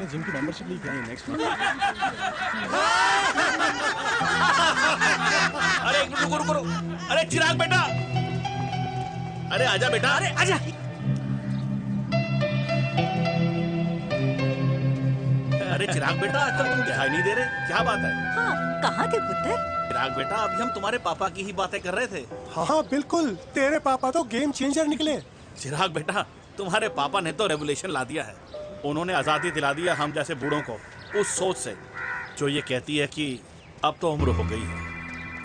जिम की मेंबरशिप ली क्या है नेक्स्ट मंथ? अरे रुको रुको रुको, अरे चिराग बेटा, अरे आजा बेटा, अरे आजा। अरे चिराग बेटा, आजकल तुम दिखाई नहीं दे रहे, क्या बात है? हाँ, कहाँ थे पुत्र? चिराग बेटा, अभी हम तुम्हारे पापा की ही बातें कर रहे थे। हाँ बिल्कुल, तेरे पापा तो गेम चेंजर निकले। चिराग बेटा, तुम्हारे पापा ने तो रेवोल्यूशन ला दिया है। उन्होंने आज़ादी दिला दिया हम जैसे बूढ़ों को, उस सोच से जो ये कहती है कि अब तो उम्र हो गई है,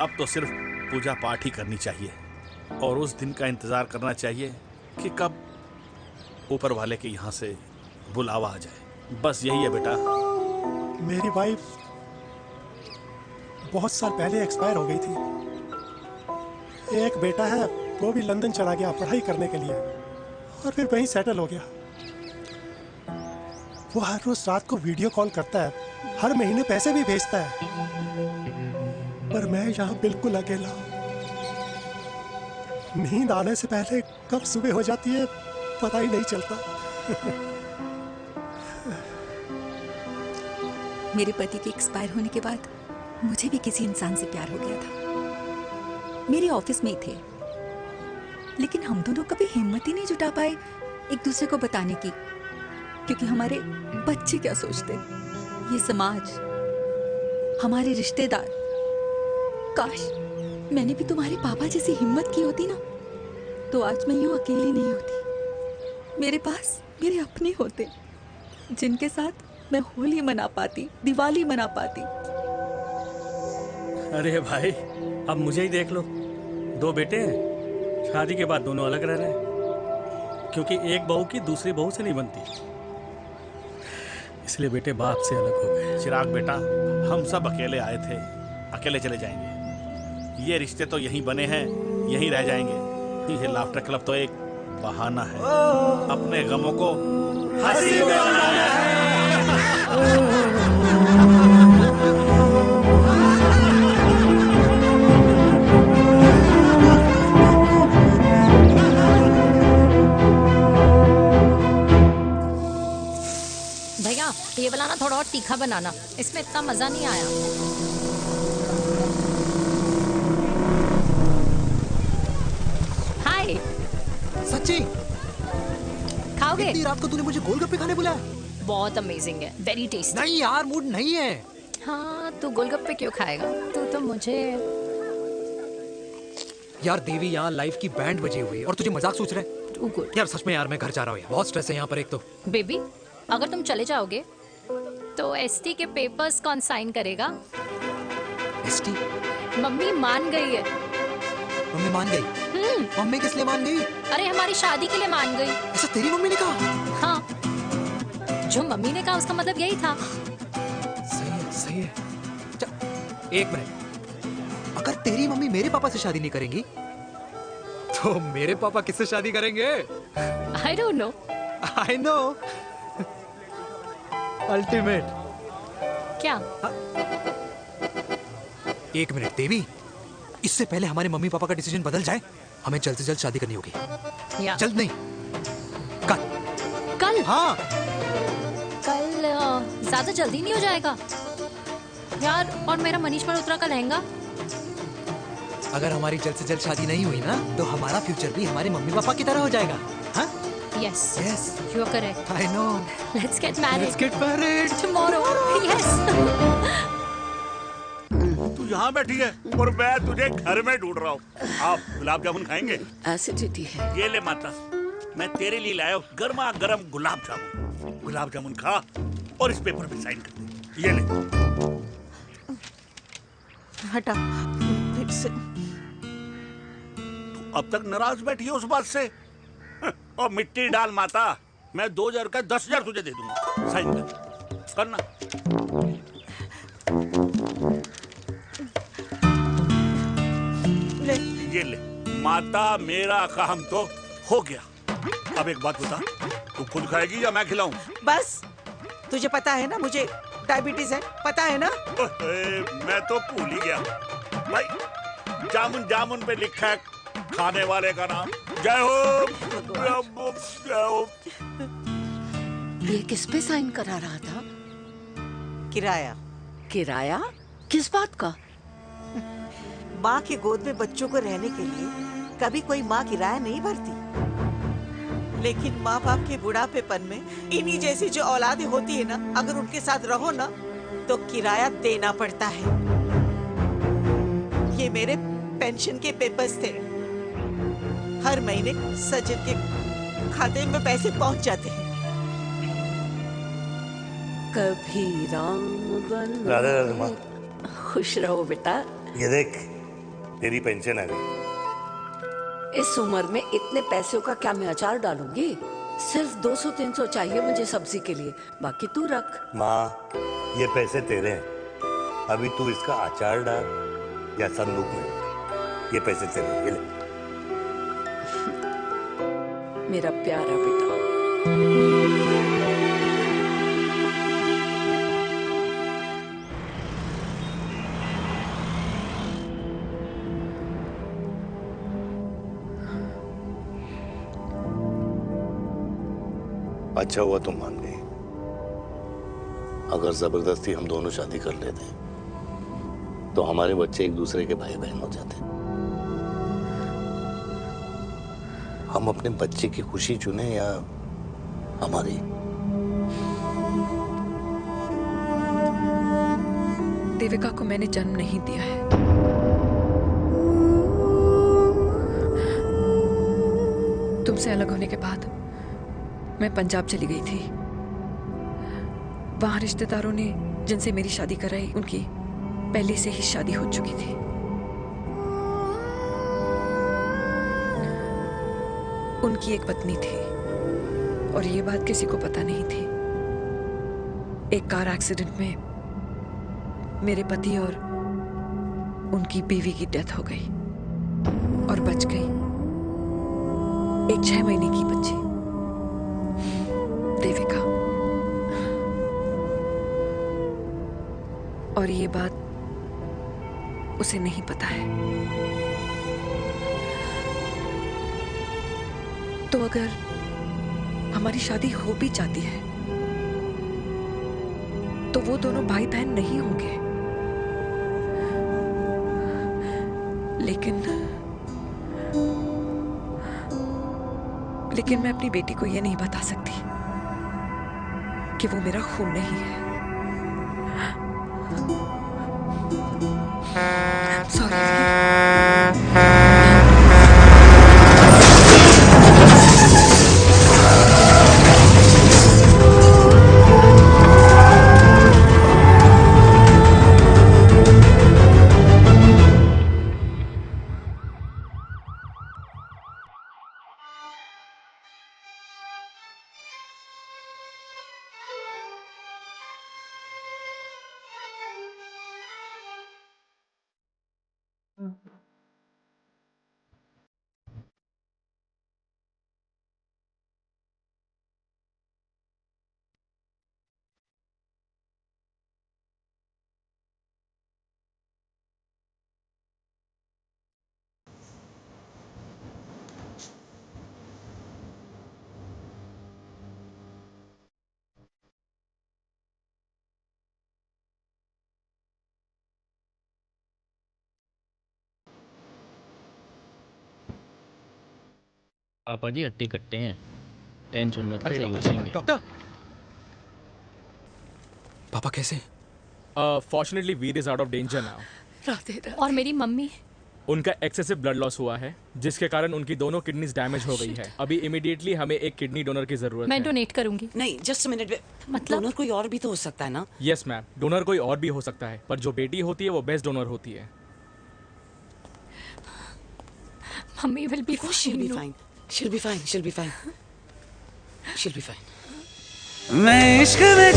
अब तो सिर्फ पूजा पाठ ही करनी चाहिए और उस दिन का इंतज़ार करना चाहिए कि कब ऊपर वाले के यहाँ से बुलावा आ जाए। बस यही है बेटा। मेरी वाइफ बहुत साल पहले एक्सपायर हो गई थी। एक बेटा है, वो भी लंदन चला गया पढ़ाई करने के लिए और फिर वहीं सेटल हो गया। वो हर रोज रात को वीडियो कॉल करता है, हर महीने पैसे भी भेजता है, पर मैं यहाँ बिल्कुल अकेला हूँ। नींद आने से पहले कब सुबह हो जाती है पता ही नहीं चलता। मेरे पति के एक्सपायर होने के बाद मुझे भी किसी इंसान से प्यार हो गया था। मेरे ऑफिस में ही थे, लेकिन हम दोनों कभी हिम्मत ही नहीं जुटा पाए एक दूसरे को बताने की, क्योंकि हमारे बच्चे क्या सोचते, ये समाज, हमारे रिश्तेदार। काश मैंने भी तुम्हारे पापा जैसी हिम्मत की होती ना, तो आज मैं यूं अकेली नहीं होती। मेरे पास मेरे अपने होते जिनके साथ मैं होली मना पाती, दिवाली मना पाती। अरे भाई, अब मुझे ही देख लो, 2 बेटे हैं, शादी के बाद दोनों अलग रह रहे हैं, क्योंकि एक बहू की दूसरी बहू से नहीं बनती, इसलिए बेटे बाप से अलग हो गए। चिराग बेटा, हम सब अकेले आए थे, अकेले चले जाएंगे। ये रिश्ते तो यहीं बने हैं, यहीं रह जाएंगे। ये लाफ्टर क्लब तो एक बहाना है अपने गमों को हंसी में बनाना है। भैया ये वाला ना थोड़ा और तीखा बनाना, इसमें इतना मजा नहीं आया। हाय, सच्ची खाओगे? इतनी रात को तूने मुझे गोलगप्पे खाने बुलाया? बहुत अमेजिंग है, वेरी टेस्टी। नहीं यार, मूड नहीं है। हाँ, तू गोलगप्पे क्यों खाएगा? तू तो मुझे। यार देवी, यहाँ लाइफ की बैंड बजी हुई है और तुझे मजाक सोच रहा है? यार सच में यार, मैं घर जा रहा हूँ यार, बहुत स्ट्रेस है यहाँ पर। एक तो बेबी, अगर तुम चले जाओगे तो एसटी के पेपर्स कौन साइन करेगा? एसटी? मम्मी मान गई है। मम्मी मान गई? मम्मी किस लिए मान गई? अरे हमारी शादी के लिए मान गई। ऐसा तेरी मम्मी ने कहा? हाँ, जो मम्मी ने कहा उसका मतलब यही था। सही है, सही है। एक मिनट, अगर तेरी मम्मी मेरे पापा से शादी नहीं करेंगी तो मेरे पापा किससे शादी करेंगे? I don't know. I know. Ultimate. क्या? एक मिनट देवी, इससे पहले हमारे मम्मी पापा का डिसीजन बदल जाए, हमें जल्द से जल्द शादी करनी होगी। जल्द नहीं, कल। कल? हाँ। कल ज्यादा जल्दी नहीं हो जाएगा यार? और मेरा मनीष मल्होत्रा का लहंगा? अगर हमारी जल्द से जल्द शादी नहीं हुई ना, तो हमारा फ्यूचर भी हमारे मम्मी पापा की तरह हो जाएगा। हाँ? Yes. Yes. You are correct. I know. Let's get married. Let's get married tomorrow. Yes. तू यहाँ बैठी है और मैं तुझे घर में ढूंढ रहा हूँ। आप गुलाब जामुन खाएंगे? एसिडिटी है। ये ले माता, मैं तेरे लिए लाया हूँ गर्मा गर्म गुलाब जामुन। गुलाब जामुन खा और इस पेपर पे साइन कर दे। ये ले। हटा फिर से। तू अब तक नाराज बैठी है उस बात से? और मिट्टी डाल माता, मैं 2000 का 10,000 तुझे दे दूंगा। साइन कर, करना। ले। ये ले माता, मेरा काम तो हो गया। अब एक बात बता, तू खुद खाएगी या मैं खिलाऊं? बस तुझे पता है ना मुझे डायबिटीज है, पता है ना? मैं तो भूल ही गया भाई, जामुन जामुन पे लिखा है खाने वाले का नाम। जय हो, जय हो। ये किस पे साइन करा रहा था? किराया। किराया? किस बात का? माँ के गोद में बच्चों को रहने के लिए कभी कोई माँ किराया नहीं भरती, लेकिन माँ बाप के बुढ़ापेपन में इन्हीं जैसी जो औलादें होती है ना, अगर उनके साथ रहो ना तो किराया देना पड़ता है। ये मेरे पेंशन के पेपर्स थे, हर महीने सचिन के खाते में पैसे पहुंच जाते हैं। कभी राम बन राधे राधे माँ। खुश रहो बेटा। ये देख, तेरी पेंशन आ गई। इस उम्र में इतने पैसों का क्या मैं अचार डालूंगी? सिर्फ 200-300 चाहिए मुझे सब्जी के लिए, बाकी तू रख। माँ, ये पैसे तेरे हैं, अभी तू इसका अचार डाल या संदूक में रख। ये पैसे तेरे हैं, ये ले। मेरा प्यारा बेटा। अच्छा हुआ तुम मान गई, अगर जबरदस्ती हम दोनों शादी कर लेते तो हमारे बच्चे एक दूसरे के भाई बहन हो जाते। हम अपने बच्चे की खुशी चुने या हमारी? देविका को मैंने जन्म नहीं दिया है। तुमसे अलग होने के बाद मैं पंजाब चली गई थी। वहां रिश्तेदारों ने जिनसे मेरी शादी कराई, उनकी पहले से ही शादी हो चुकी थी। उनकी एक पत्नी थी और ये बात किसी को पता नहीं थी। एक कार एक्सीडेंट में मेरे पति और उनकी बीवी की डेथ हो गई और बच गई एक 6 महीने की बच्ची, देविका। और ये बात उसे नहीं पता है। तो अगर हमारी शादी हो भी जाती है तो वो दोनों भाई बहन नहीं होंगे। लेकिन मैं अपनी बेटी को ये नहीं बता सकती कि वो मेरा खून नहीं है। पापा जी हट्टी कट्टे हैं, टेंशन मत सही हो जाएंगे। डॉक्टर, पापा कैसे? Fortunately Veer is out of danger now. और मेरी मम्मी? उनका एक्सेसिव ब्लड लॉस हुआ है जिसके कारण उनकी दोनों किडनीज डैमेज हो गई है। अभी इमीडिएटली हमें एक किडनी डोनर की जरूरत है। मैं डोनेट करूंगी। नहीं, जस्ट मिनट। मतलब डोनर कोई और भी तो हो सकता है ना? यस मैम, डोनर कोई और भी हो सकता है, पर जो बेटी होती है वो बेस्ट डोनर होती है। Mummy will be fine. She'll be fine. She'll be fine. She'll be fine. मैं इश्क में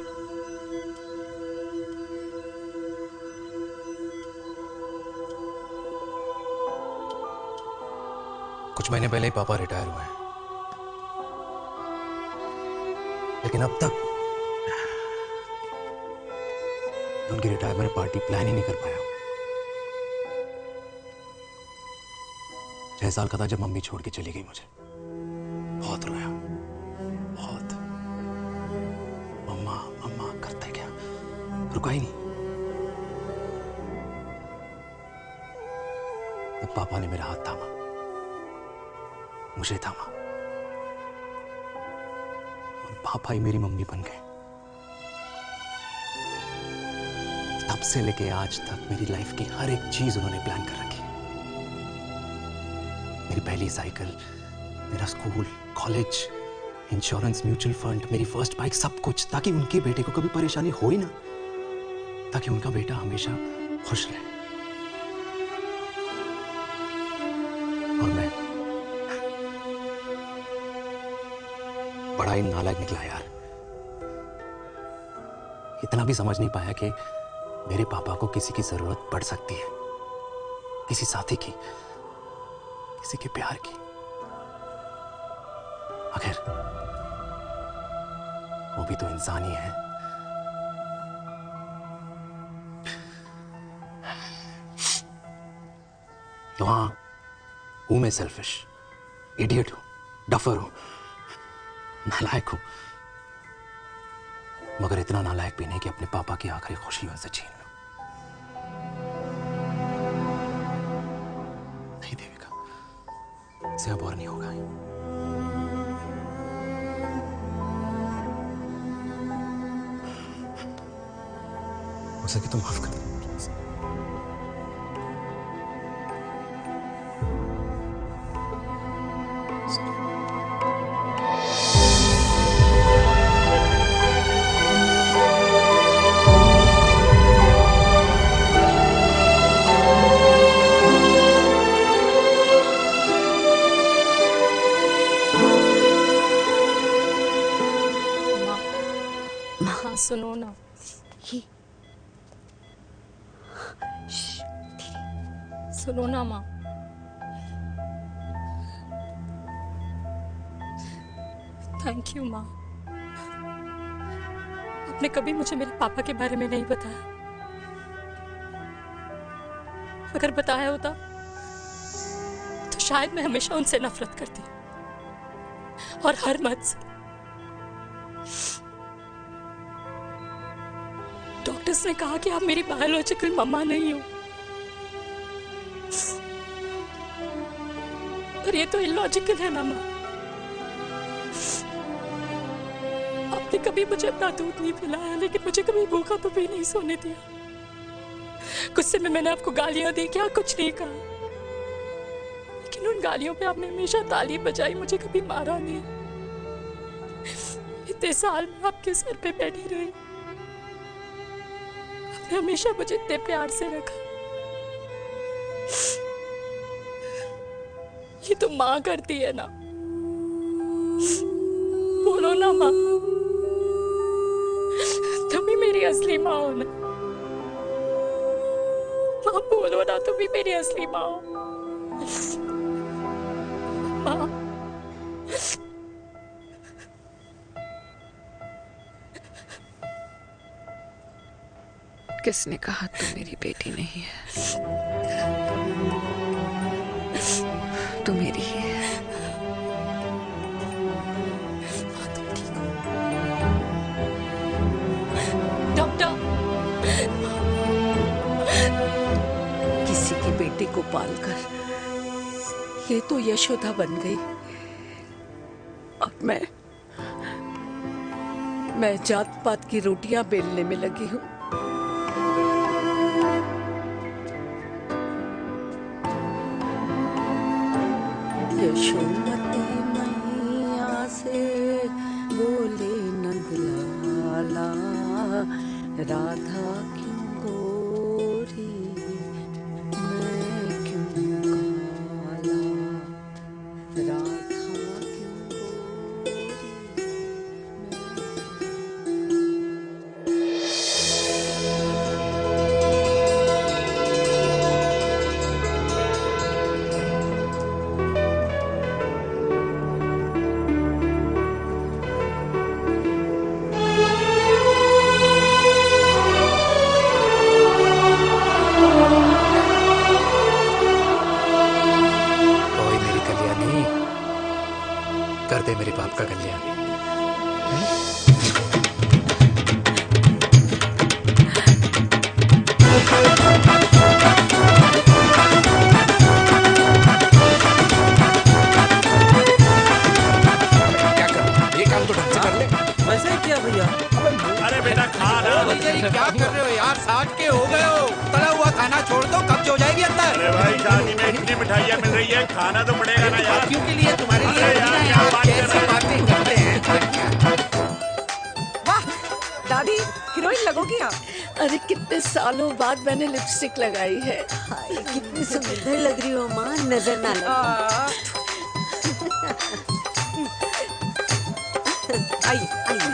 कुछ महीने पहले ही पापा रिटायर हुए हैं। लेकिन अब तक उनकी रिटायरमेंट पार्टी प्लान ही नहीं कर पाया। 6 साल का था जब मम्मी छोड़ के चली गई मुझे। बहुत रोया, बहुत। मम्मा मम्मा करते क्या, रुका ही नहीं। तब पापा ने मेरा हाथ थामा, मुझे थामा, और पापा ही मेरी मम्मी बन गए। तब से लेके आज तक मेरी लाइफ की हर एक चीज उन्होंने प्लान कर रखी। मेरी पहली साइकिल, मेरा school, college, insurance, mutual fund, मेरी फर्स्ट बाइक, सब कुछ, ताकि उनके बेटे को कभी परेशानी हो ही ना, ताकि उनका बेटा हमेशा खुश रहे। और मैं बड़ा ही नालायक निकला यार। इतना भी समझ नहीं पाया कि मेरे पापा को किसी की जरूरत पड़ सकती है, किसी साथी की, किसी के प्यार की। आखिर वो भी तो इंसान ही है। तो हाँ, हूं मैं सेल्फिश, इडियट हूं, डफर हूं, नालायक हूं, मगर इतना नालायक भी नहीं कि अपने पापा की आखिरी खुशी उनसे छीन लूं। नहीं देविका, इससे अब और नहीं होगा। हो सके तो माफ कर दो प्लीज। हाँ सुनो ना, सुनो ना माँ। थैंक यू माँ, आपने कभी मुझे मेरे पापा के बारे में नहीं बताया। अगर बताया होता तो शायद मैं हमेशा उनसे नफरत करती, और हर मत से। डॉक्टर्स ने कहा कि आप मेरी बायोलॉजिकल मम्मा नहीं हो, पर ये तो इलॉजिकल है ना माँ। आपने कभी मुझे अपना दूध नहीं पिलाया, लेकिन मुझे कभी भूखा तो भी नहीं सोने दिया। गुस्से में मैंने आपको गालियां दी, क्या कुछ नहीं कहा, लेकिन उन गालियों पे आपने हमेशा ताली बजाई, मुझे कभी मारा नहीं। इतने साल में आपके सर पे बैठी रही, आपने हमेशा मुझे इतने प्यार से रखा। ये तो माँ करती है ना, बोलो ना माँ, तुम ही मेरी असली माँ हो ना। माँ बोलो ना, तुम ही मेरी असली माँ हो। माँ किसने कहा तू मेरी बेटी नहीं है? तू मेरी ही है। डॉक्टर, किसी की बेटी को पालकर ये तो यशोदा बन गई, और मैं जात पात की रोटियां बेलने में लगी हूँ। यशोमती मैया से बोले नंदलाला, राधा क्यों गोरी मैं क्यों काला, राधा कर दे मेरे बाप का कल्याण। क्या कर, ये काम तो ढंग से कर ले। वैसे क्या भैया? अरे बेटा खा ना। क्या कर रहे हो यार? 60 के हो गए हो। तला हुआ खाना छोड़ दो, कब्ज हो जाएगी अंदर। अरे भाई शादी में इतनी मिठाइयाँ मिल रही है, खाना तो पड़ेगा ना यार। क्यों के लिए तुम्हारे लिए अरे यार क्या बात कर रहे हो? बातें करते हैं। वाह दादी, हीरोइन लगोगी आप। अरे कितने सालों बाद मैंने लिपस्टिक लगाई है। हाय कितनी सुंदर लग रही हो माँ, नजर ना लगे। आइए आइए।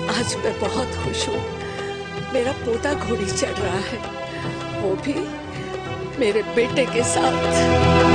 आज मैं बहुत खुश हूँ। मेरा पोता घोड़ी चढ़ रहा है, वो भी मेरे बेटे के साथ।